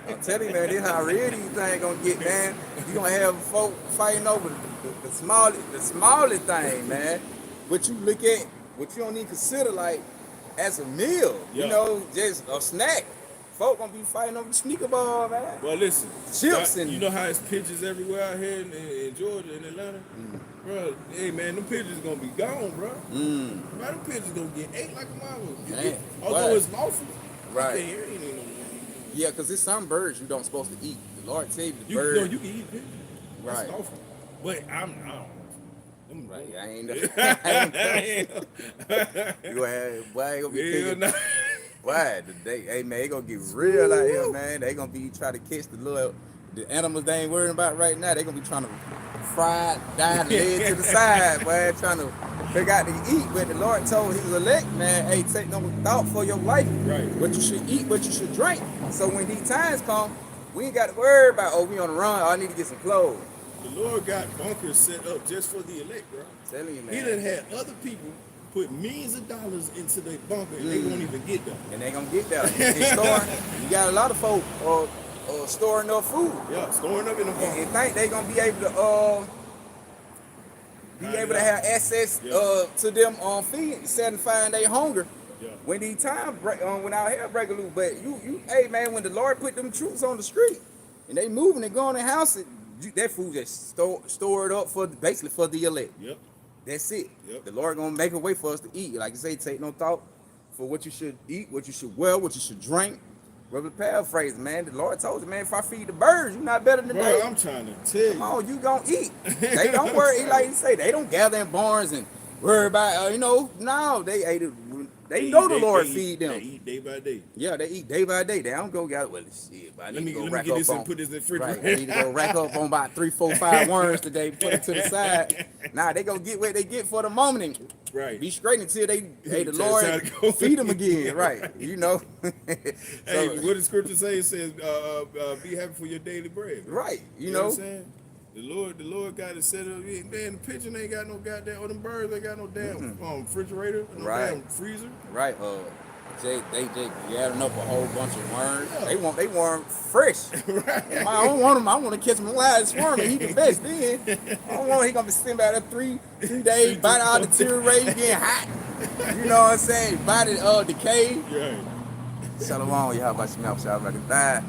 I'm telling you, man, this how real these things gonna get, man. You gonna have folk fighting over the smallest thing, man. What you look at, what you don't even consider like as a meal. Yeah. You know, just a snack. folk gonna be fighting over the sneaker ball, man. Well, listen, Chips and you know how it's pitches everywhere out here in Georgia and Atlanta, bro. Hey man, them pitches gonna be gone, bro. Bro, them pitches gonna get ate like a mama. Man, Although what? it's lawful, Right. It ain't no. Yeah, because there's some birds you don't supposed to eat. The Lord tell you the You bird. know you can eat pitches. That's Right. lawful. But I don't know. Them- Right, I ain't. You ain't, boy, gonna be Hell thinking, nah. why today? Hey man, they gonna get real out here, man. They gonna be trying to catch the animals they ain't worrying about right now. They gonna be trying to fry, dye the leg to the side, boy, trying to figure out to eat. But the Lord told his elect, man, hey, take no thought for your life. Right. What you should eat, what you should drink. So when these times come, we ain't got to worry about, oh, we on the run, I need to get some clothes. The Lord got bunkers set up just for the elect, bro. I'm telling you, man. He done had other people put millions of dollars into their bunker and they won't even get them. And they gonna get there. And storing, you got a lot of folk storing their food. Yeah, storing up in the bunker. And think they gonna be able to have access Yeah. to them on feed, satisfying their hunger. Yeah. When these times when our hair break loose, but hey man, when the Lord put them troops on the street and they moving and going in houses, that food just stored up basically for the elect. Yep. That's it. Yep. The Lord gonna make a way for us to eat. Like I say, take no thought for what you should eat, what you should wear, what you should drink. Brother paraphrase, man. The Lord told you, man, if I feed the birds, you're not better than Bro, they. I'm trying to tell Come you. on, you gonna eat. They don't worry, like you say, they don't gather in barns and worry about, no, they ate it. They know the Lord feed them. They eat day by day. Yeah, they eat day by day. They don't go gather. Well, shit, but I Let need me to go rack get up this on. and put this in the refrigerator. Right, I need to go rack up on about 3, 4, 5 worms today. Put it to the side. Nah, they gonna get what they get for the moment. And Right. be straight until they, hey, the Until Lord it's time to go. feed them again. Right, Hey, what does scripture say? It says, be happy for your daily bread. right, You know what I'm saying? The Lord got it set up. Man, the pigeon ain't got no goddamn, or them birds ain't got no damn refrigerator, no Right. damn freezer. right. They gathering up a whole bunch of worms. Yeah. They want fresh. Right. I don't want him. I want to catch him alive swarming. He the best then. I don't want he gonna be sitting by there 3 days, body all deteriorating, getting hot. You know what I'm saying? Body decay. Right. Shalom, y'all about to mouth shout like a die.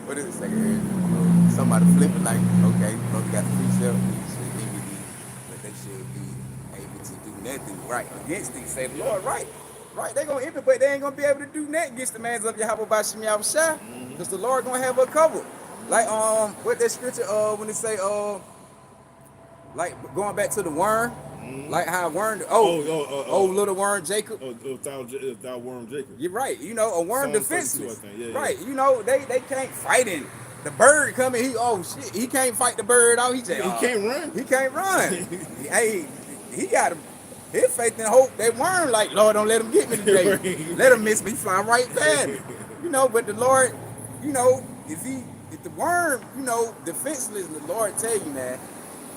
What is it second here? Somebody flipping like, okay, folks got the free shelf, DVD, but they should be able to do nothing right against these. Say the Lord, right. They gonna implement, but they ain't gonna be able to do nothing against the man's of Yahweh Bashim Yahushua, because the Lord gonna have her covered. Like what that scripture when they say like going back to the worm, like how worm little worm Jacob. Thou worm Jacob. You're right. A worm Psalm 32, defenseless. I think. Yeah, right. They can't fight him. The bird coming, he can't fight the bird out. He can't run. He can't run. Hey, he got his faith and hope. That worm, like, Lord, don't let him get me today. Right. Let him miss me, fly right past me. But the Lord, if the worm, defenseless, the Lord tell you, man,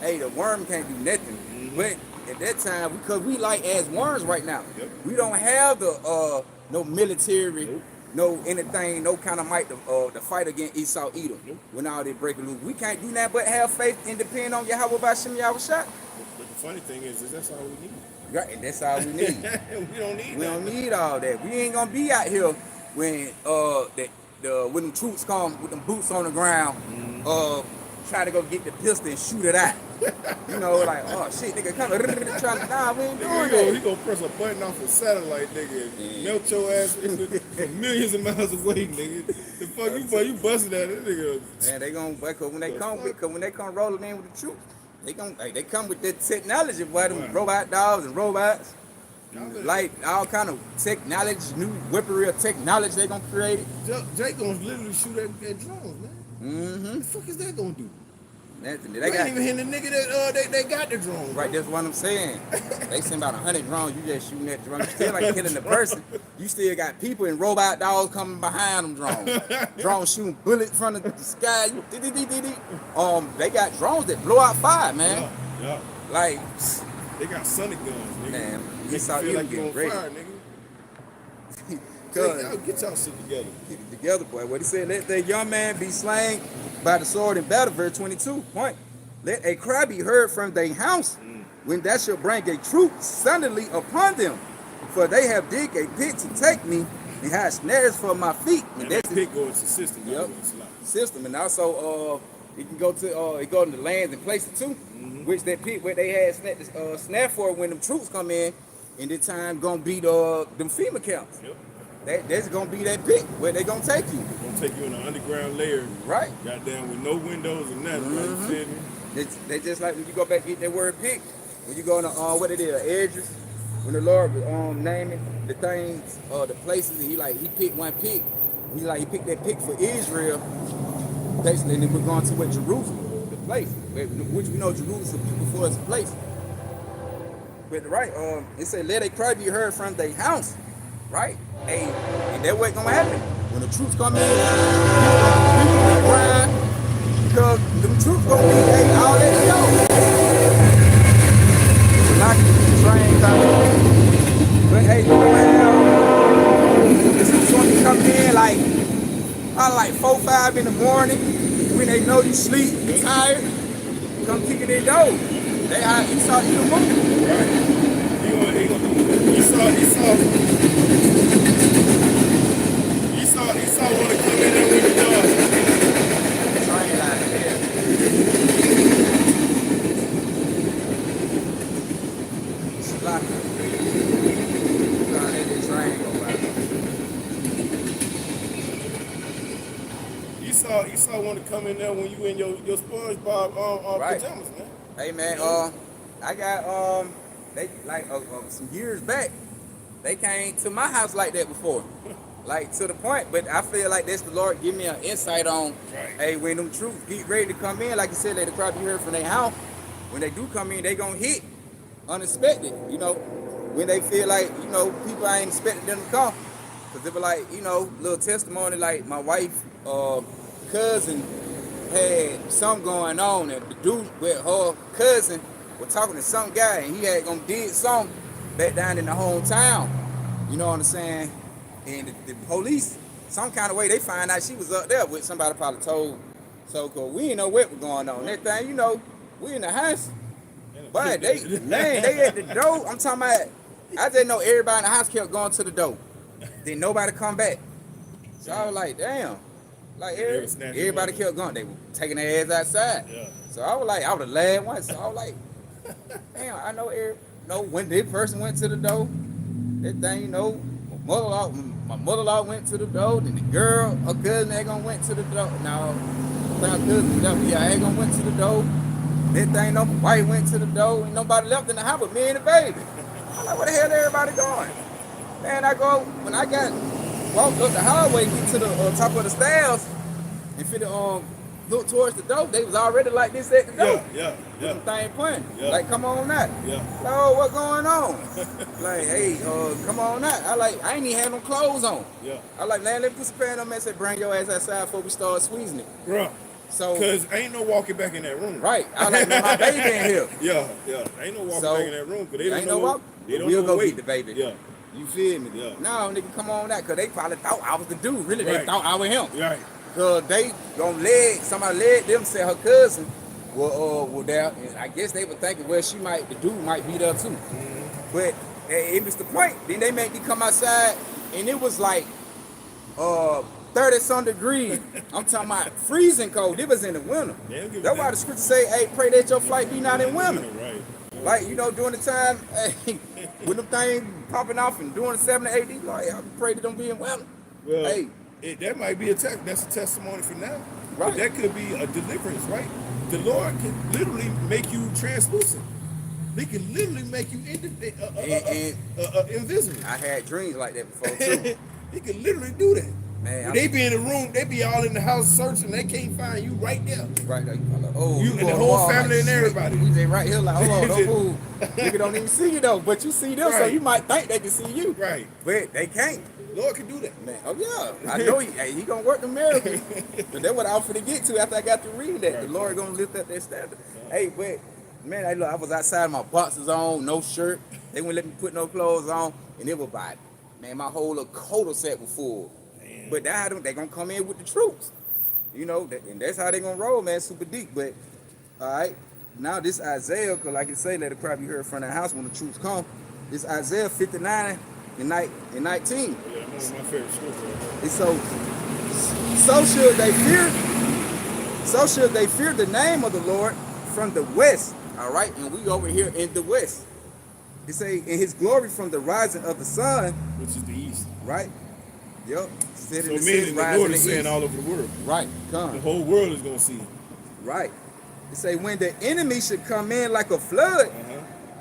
hey, the worm can't do nothing. But at that time, because we like as worms right now, we don't have the no military, no anything, no kind of might to fight against Esau Edom when all they breaking loose. We can't do that but have faith and depend on Yahweh Bashim Yahushua. But the funny thing is that's all we need. Right, and that's all we need. We don't need We that. don't need all that. We ain't gonna be out here when when them troops come with them boots on the ground, try to go get the pistol and shoot it out. Like, oh shit, nigga, come trying to nah, we ain't doing He that. gonna press a button off a satellite, nigga, and melt your ass from millions of miles away, nigga. The fuck you busted at it, nigga. Man, they gonna when they come rolling in with the troops, they come with that technology, boy, them Right. robot dogs and robots. Y'all Like all kind of technology, new whippery of technology they gonna create. Jake gonna literally shoot at drones, man. Mm-hmm. The fuck is that gonna do? Nothing. They They ain't got even hitting the nigga that they got the drone. right. That's what I'm saying. They send about 100 drones. You just shooting that drone. You still like killing the person. You still got people and robot dogs coming behind them drones. Drones shooting bullets from the sky. They got drones that blow out fire, man. Yeah. Like, They got sonic guns, nigga. man, Make you saw feel you like you on getting ready. fire, nigga. Cause Y'all get y'all shit together. get it together, boy. What he said, let that young man be slain by the sword in battle, verse 22. Point. Let a cry be heard from their house when that shall bring a troop suddenly upon them. For they have dig a pit to take me, He had snares for my feet. And that pit goes to system. Yep. System, and also it can go to it go to the lands and places too, which that pit where they had snare for when them troops come in the time gonna be them FEMA camps. Yep. That's gonna be that pit where they gonna take you. Gonna take you in an underground layer. Right. Goddamn, with no windows and nothing. Right? You feel me? They just like when you go back get that word pit, when you go on what it is, edges, when the Lord naming the things, the places, and he picked one pit. He picked that pit for Israel, basically, and then we're going to what Jerusalem, the place, which we know Jerusalem before it's a place. But right, it said let a cry be heard from their house, right? Hey, and that's what's gonna happen when the troops come in. People gonna cry because the troops gonna be all that show. Not the train coming, but hey, you gonna have the troops gonna come in like 4, 5 in the morning when they know you sleep, you tired. Come kicking their door. They how you saw you move. Right. He saw one to come in there with the dog. Train line there. It's like trying to let the train go by. You saw one to come in there when you in your SpongeBob Right. pajamas, man. Hey man, I got they like some years back, they came to my house like that before. Like to the point, but I feel like that's the Lord give me an insight on, hey, when them troops get ready to come in, like you said, they probably heard from their house. When they do come in, they gonna hit unexpected, when they feel like, people ain't expecting them to come. Cause they were like, little testimony, like my wife, cousin had something going on, and the dude with her cousin was talking to some guy, and he had gonna did something back down in the hometown. You know what I'm saying? And the police, some kind of way, they find out she was up there with somebody probably told. So, cause we didn't know what was going on. That thing, we in the house. But they at the door. I'm talking about, I just know everybody in the house kept going to the door. Then nobody come back. So I was like, damn. Like everybody kept going. They were taking their ass outside. Yeah. So I was the last one. So I was like, damn, I know when this person went to the door, that thing, my mother-in-law went to the door, then the girl, her cousin, they gonna went to the door. No, her cousin, they gonna went to the door. That thing, no wife went to the door, and nobody left in the house but me and the baby. I'm like, where the hell everybody going? Man, when I walked up the hallway, get to the top of the stairs, and finna look towards the door, they was already like this at the door. Yeah. With the thing pointing. Yeah. Like, come on now. Yeah. Oh, what going on? Like, hey, come on now. I ain't even had no clothes on. Yeah. I like, man, let me put some pants on, man. Said, bring your ass outside before we start squeezing it. Bruh. So, Cause ain't no walking back in that room. right. I like, man, my baby in here. Yeah. Ain't no walking back in that room. Cause they don't ain't know. no walk. They don't We'll know go wait. get the baby. Yeah. You feel me? Yeah. No, nigga, come on now. Cause they probably thought I was the dude. Really, they Right. thought I was him. Right. Cause they somebody led them, said her cousin were there. And I guess they were thinking, well, the dude might be there too. But it was the point. Then they made me come outside, and it was like 30-some degrees. I'm talking about freezing cold. It was in the winter. That's why the scripture say, hey, pray that your flight be not in winter. Right. Like, during the time, hey, when them things popping off and doing 7 to 8, like, I pray that don't be in winter. Well, Hey. That might be that's a testimony for now. Right. But that could be a deliverance, right? The Lord can literally make you translucent. He can literally make you invisible. I had dreams like that before, too. He can literally do that. Man, When they be in the room, they be all in the house searching. They can't find you right there. Right there, you like, oh, You and the whole family and shit. everybody. We just right here like, hold on, don't move. Nigga don't even see you though, but you see them, so Right. you might think they can see you. Right. But they can't. Lord can do that. Man, oh yeah, I know he gonna work the miracle. But that's what I was finna get to after I got to read that. Right. The Lord gonna lift up that standard. Hey, but man, I was outside, my boxers on, no shirt. They wouldn't let me put no clothes on, and it was about, man, my whole little coat set was full. Man. But now they gonna come in with the troops, and that's how they gonna roll, man, super deep. But all right, now this Isaiah, cause like I say, let it probably heard from the house when the troops come. This Isaiah 59 and 19. Yeah, I'm one of my favorite scriptures. And so should they fear the name of the Lord from the west. All right, and we over here in the west. It say in his glory from the rising of the sun, Which is the east. right? Yep. So meaning the Lord is saying all over the world. Right, The come. whole world is gonna see him. Right. It say when the enemy should come in like a flood,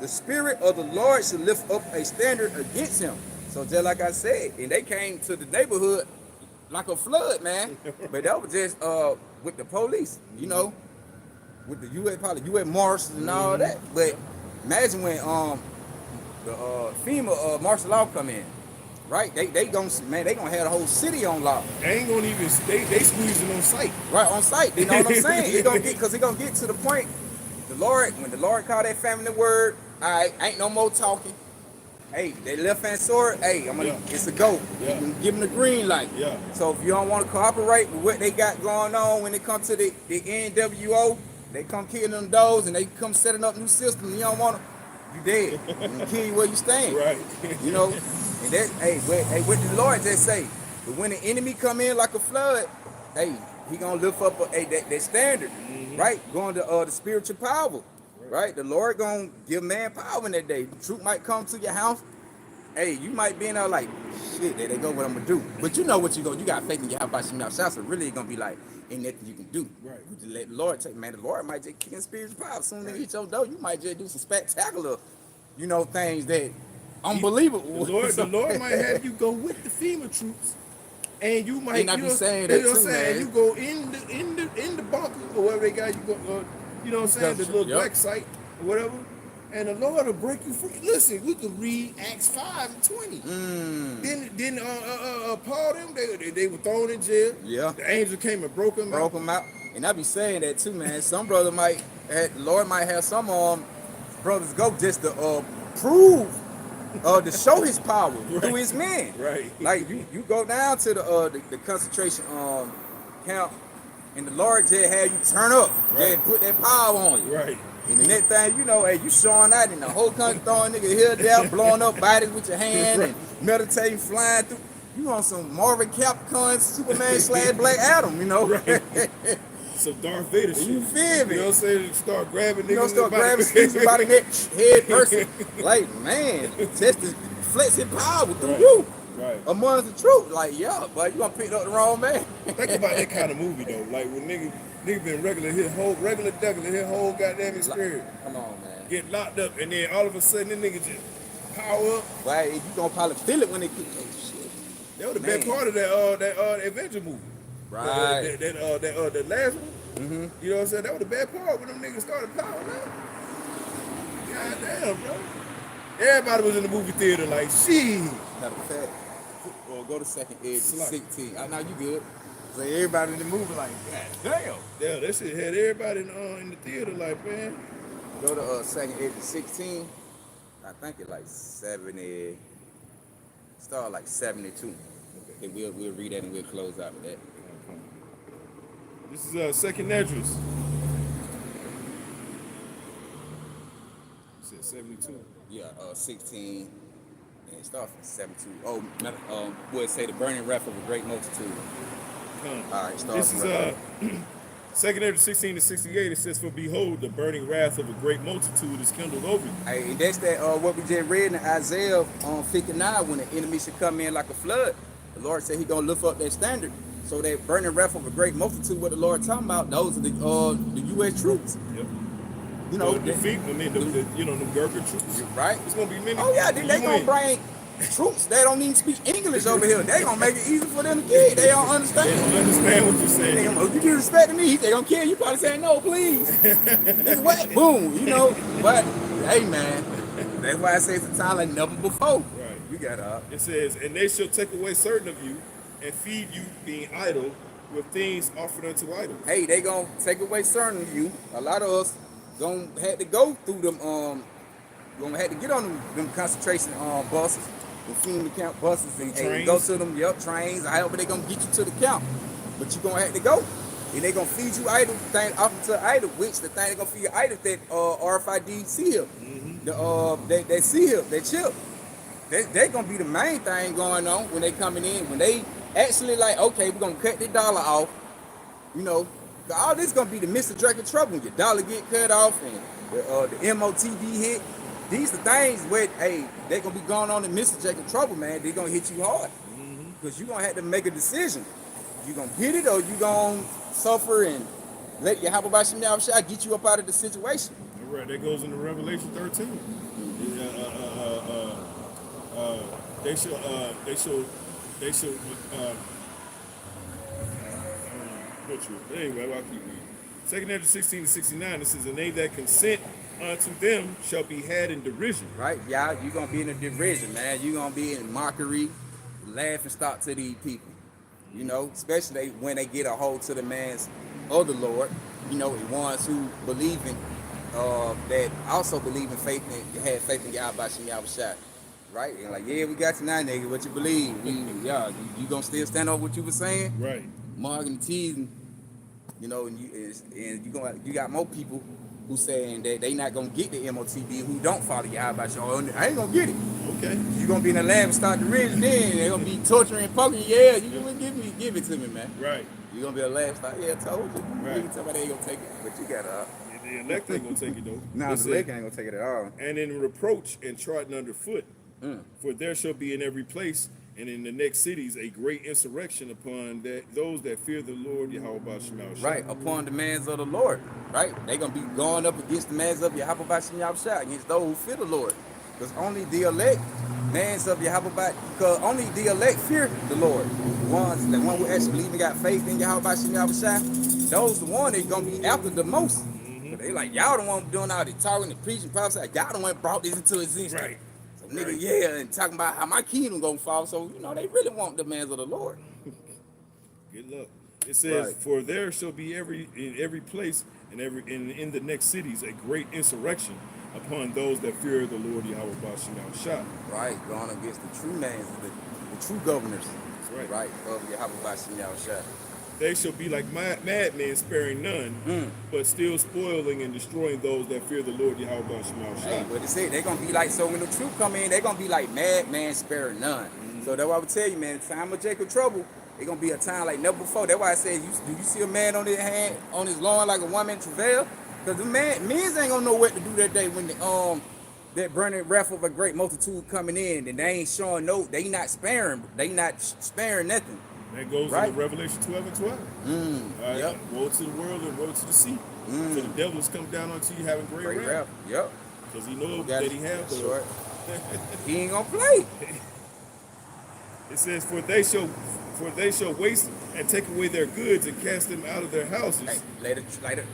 the spirit of the Lord should lift up a standard against him. So just like I said, and they came to the neighborhood like a flood, man. But that was just with the police, you know, with the U.S. probably U.S. Marshals and all that. But imagine when the FEMA martial law come in, right? They gonna have the whole city on lock. They ain't gonna even they squeezing on sight. Right on site. You know what I'm saying? It gonna get because it gonna get to the point. When the Lord called that family the word, all right, ain't no more talking. Hey, they left hand sword. Hey, it's a go. Yeah. You can give them the green light. Yeah. So if you don't want to cooperate with what they got going on when it comes to the NWO, they come killing them doors and they come setting up new systems. You don't want to, you dead. You can kill you where you stand. Right. You know, and that what the Lord just say. But when the enemy come in like a flood, hey, he gonna lift up that standard, right? Going to the spiritual power, right? The Lord gonna give man power in that day. The truth might come to your house. Hey, you might be in there like, shit, there they go, what I'm gonna do. But you know what you got faith in your house by your mouth. So really it's gonna be like, ain't nothing you can do. Right. You just let the Lord take, man, the Lord might just kick in spiritual power. Soon as they hit your door, you might just do some spectacular, things that unbelievable. The Lord might have you go with the FEMA troops. And you might, And I be saying that too, man. You go in the bunker or wherever they got you go, you know what I'm saying, the little black site or whatever. And the Lord will break you free. Listen, we can read Acts 5:20. Then Paul them they were thrown in jail. Yeah. The angel came and broke them out. And I be saying that too, man. Some brother the Lord might have some brothers go just to prove to show his power through his men. Right. Like you go down to the concentration camp, and the Lord just had you turn up, just put that power on you. Right. And the next thing you know, hey, you showing out in the whole country, throwing nigga here, there, blowing up bodies with your hand and meditating, flying through. You on some Marvin Capcom, Superman / Black Adam, Right. Some Darth Vader shit. You feel me? You know what I'm saying? Start grabbing niggas. You don't start grabbing Caesar by the head person. Like, man, just to flex his power through you. Right. Among the truth. Like, yeah, but you gonna pick up the wrong man. Think about that kind of movie though. Like when nigga been regular his whole goddamn experience. Come on, man. Get locked up and then all of a sudden that nigga just power up. Why you gonna probably feel it when they get shit. That was the best part of that Avenger movie. Right. The last one. You know what I'm saying? That was the bad part when them niggas started powering up. God damn, bro. Everybody was in the movie theater like, shit. Matter of fact, or go to second edge, Slide. 16. Now you good. So everybody in the movie like, God damn. Yeah, that shit had everybody in the theater like, man. Go to second edge, 16. I think it's like 70. Start like 72. Okay, we'll read that and we'll close out with that. This is second address. You said 72. Yeah, 16. And it starts from 72. Oh, would say the burning wrath of a great multitude. All right, start This from is second address 16 to 68. It says, "For behold, the burning wrath of a great multitude is kindled over you." Hey, and that's that what we just read in Isaiah 59, when the enemy should come in like a flood. The Lord said He gonna lift up that standard. So that burning wrath of a great multitude, what the Lord talking about, those are the U.S. troops. Yep. You know, the Gurkha troops. right? It's gonna be many. Oh yeah, they gonna bring troops that don't even speak English over here. They gonna make it easy for them to kill. They don't understand. They don't understand what you're They saying. gonna, you disrespecting me? They gonna kill you. Probably saying no, please. Nigga, what? Boom. But hey, man, that's why I say it's a time like never before. Right. You got It says, "And they shall take away certain of you, and feed you, being idle, with things offered unto idols." Hey, they gonna take away certain of you. A lot of us gonna have to go through them. Gonna have to get on them concentration buses, the FEMA camp buses, and go to them trains. However they gonna get you to the camp, but you gonna have to go. And they gonna feed you idol thing off to idol, which the thing they gonna feed you idol that RFID seal, that seal, that chip. They gonna be the main thing going on when they coming in. When they actually like, okay, we're gonna cut the dollar off. You know, all this gonna be the Mr. Drake of trouble. When your dollar get cut off and the MOTV hit. These the things where, hey, they gonna be going on in Mr. Drake of trouble, man. They gonna hit you hard. Because you gonna have to make a decision. You gonna get it or you gonna suffer and let your Habashim Yahushua get you up out of the situation. All right, that goes into Revelation 13. They shall, anyway, I'll keep reading. 2 Ezra 16 to 69, it says, and they that consent unto them shall be had in derision. Right, y'all, you gonna be in a derision, man. You gonna be in mockery, laughing stock to these people. You know, especially when they get a hold to the man's of the Lord. You know, the ones who believe in, that also believe in faith and had faith in Yahweh Yahushua. Right? And like, yeah, we got you now, nigga. What you believe? You gonna still stand over what you were saying? Right. Marking and teasing. You know, and you got more people who saying that they not gonna get the MOTB who don't follow Yahweh Yahushua. I ain't gonna get it. Okay. You gonna be in the lab and start the ridge, then they gonna be torturing and poking. Yeah, you can give it to me, man. Right. You gonna be a lab start. Yeah, I told you. Right. You can tell me they ain't gonna take it, but you gotta. The elect ain't gonna take it though. No, the elect ain't gonna take it at all. And in reproach and trodden underfoot, for there shall be in every place and in the next cities a great insurrection upon those that fear the Lord Yahweh Shemel. Right, upon the demands of the Lord. Right, they gonna be going up against the demands of Yahweh Shemel, against those who fear the Lord, because only the elect. Mans of Yahweh, because only the elect fear the Lord. The one who actually believe and got faith in Yahweh Shemel, those the one they gonna be after the most. But they like, y'all the one doing all the talking and preaching, prophesying. Y'all the one brought this into existence. Right. So nigga, yeah, and talking about how my kingdom gonna fall. So you know they really want the demands of the Lord. Good luck. It says, Right. for there shall be in every place and in the next cities a great insurrection upon those that fear the Lord Yahweh Shemel. Right, going against the true names, the true governors. Right. Right, of Yahweh Shemel. They shall be like madmen, sparing none, but still spoiling and destroying those that fear the Lord Yahweh Shemel. Hey, what they say, they gonna be like, so when the truth come in, they gonna be like madman sparing none. So that's why I would tell you, man, the time of Jacob trouble, it gonna be a time like never before. That's why I said, do you see a man on his hand, on his lawn like a woman in travail? Because the men's ain't gonna know what to do that day when that burning wrath of a great multitude coming in, and they ain't showing they not sparing nothing. That goes Right. into Revelation 12 and 12. All right. Yep. Woe to the world and woe to the sea. For the devil has come down unto you having great wrath. Yep. Because he knows that he has the short. He ain't gonna play. It says, for they shall waste and take away their goods and cast them out of their houses. Hey,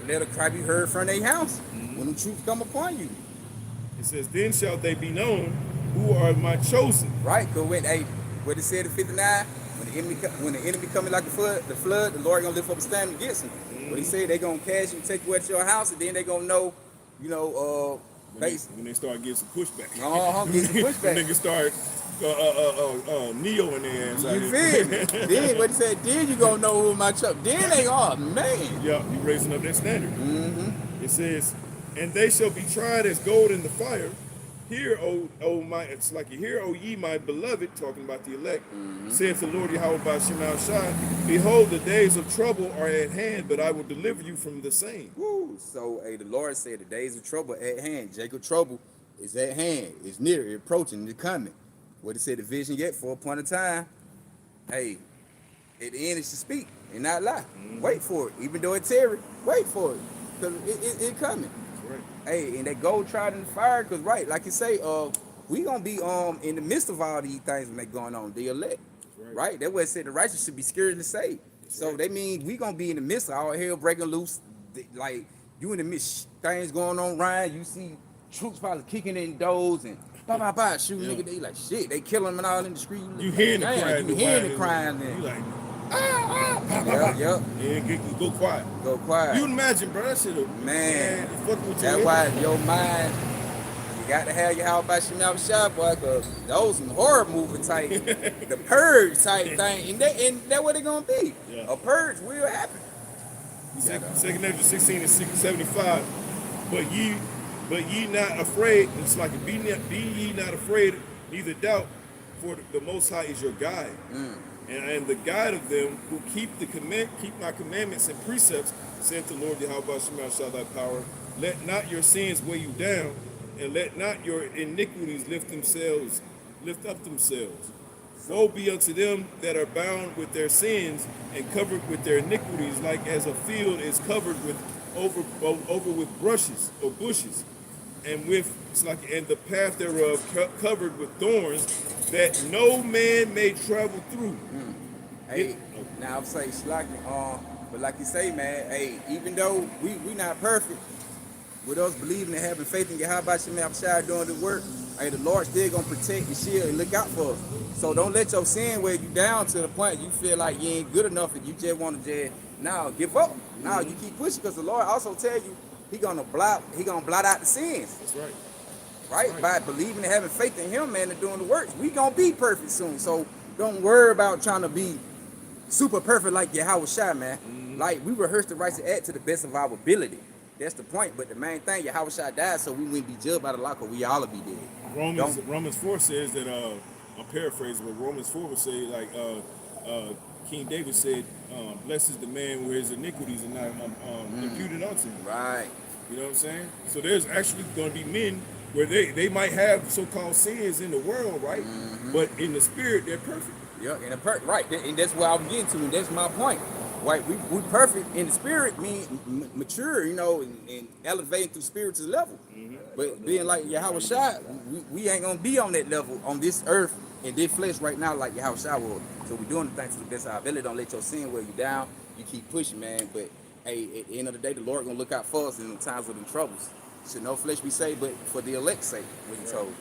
let a cry be heard from their house when the truth come upon you. It says, then shall they be known who are my chosen. Right, because what it said in 59, when the enemy coming like the flood, the Lord gonna lift up a stand against him. But he said they gonna cash you, take you at your house, and then they gonna know, When they start getting some pushback. Get some pushback. When niggas start Neo in their ass. You feel me? Then what he said, then you gonna know who my chuck. Then they are, man. Yeah, you raising up that standard. It says, and they shall be tried as gold in the fire. Hear, it's like you hear, O ye my beloved, talking about the elect, saith the Lord Yahweh Shemel Shai, behold, the days of trouble are at hand, but I will deliver you from the same. Woo. So, the Lord said the days of trouble at hand. Jacob trouble is at hand. It's near, it's approaching, it's coming. What he said, the vision yet for upon a time. Hey, at the end, it should speak and not lie. Wait for it. Even though it's tarry, wait for it. Because it coming. Right. Hey, and that gold tried in the fire, because right, like you say, we gonna be in the midst of all these things when they going on, the elect. Right? That's what it said the righteous should be scared to say. So they mean we gonna be in the midst of all hell breaking loose. Like you in the midst, things going on, Ryan. You see troops probably kicking in doors and shooting nigga. They like shit. They killing them and all in the street. You hearing the crying. You hearing the crying then. You like, Yep. and go quiet. Go quiet. You imagine, bro, that shit, Man, fuck with that's you. why your mind, you got to have your house by Chanel Shop, boy, because those some horror movie type, the purge type thing, and that what it gonna be. Yeah. A purge will happen. 2 Ezra 16 and 75. But ye not afraid. It's like be ye not afraid neither doubt, for the Most High is your guide. And the guide of them who keep my commandments and precepts, saith the Lord Yahweh Shema shall thy power. Let not your sins weigh you down, and let not your iniquities lift up themselves. Woe be unto them that are bound with their sins and covered with their iniquities, like as a field is covered with over with brushes or bushes, and the path thereof covered with thorns, that no man may travel through. Hey, now I'm saying slacking, but like you say, man, hey, even though we not perfect, with us believing and having faith in Yahweh Shai doing the work, hey, the Lord still gonna protect and shield and look out for us. So don't let your sin weigh you down to the point you feel like you ain't good enough and you just want to give up. Now you keep pushing, because the Lord also tell you He gonna blot out the sins. That's right. Right? By believing and having faith in Him, man, and doing the works. We gonna be perfect soon. So don't worry about trying to be super perfect like Yahweh Shai, man. Like, we rehearse the rites of act to the best of our ability. That's the point. But the main thing, Yahweh Shai died so we wouldn't be judged by the law, because we all will be dead. Romans 4 says that, I'm paraphrasing, but Romans 4 would say, like, King David said, blessed is the man where his iniquities are not imputed unto him. Right. You know what I'm saying? So there's actually going to be men where they might have so-called sins in the world, right? But in the spirit, they're perfect. Yeah, right. And that's what I'm getting to, and that's my point. Right, we perfect in the spirit, mean mature, and elevating through spiritual level. But being like Yahweh Shai, we ain't gonna be on that level on this earth in this flesh right now like Yahweh Shai was. So we're doing the things to the best of our ability. Don't let your sin weigh you down. You keep pushing, man. But hey, at the end of the day, the Lord gonna look out for us in the times of them troubles. Should no flesh be saved, but for the elect's sake, what He told.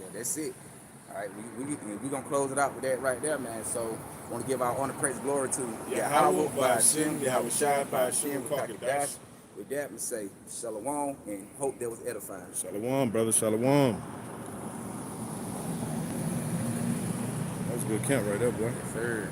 Yeah, that's it. All right, we gonna close it out with that right there, man. So I want to give our honor, praise, glory to Yahweh, Ba'ashem, Yahweh Shai, Ba'ashem, Kakadash. With that, we say Shalom, and hope that was edifying. Shalom, brother, shalom. That was a good count right there, boy. Yes, sir.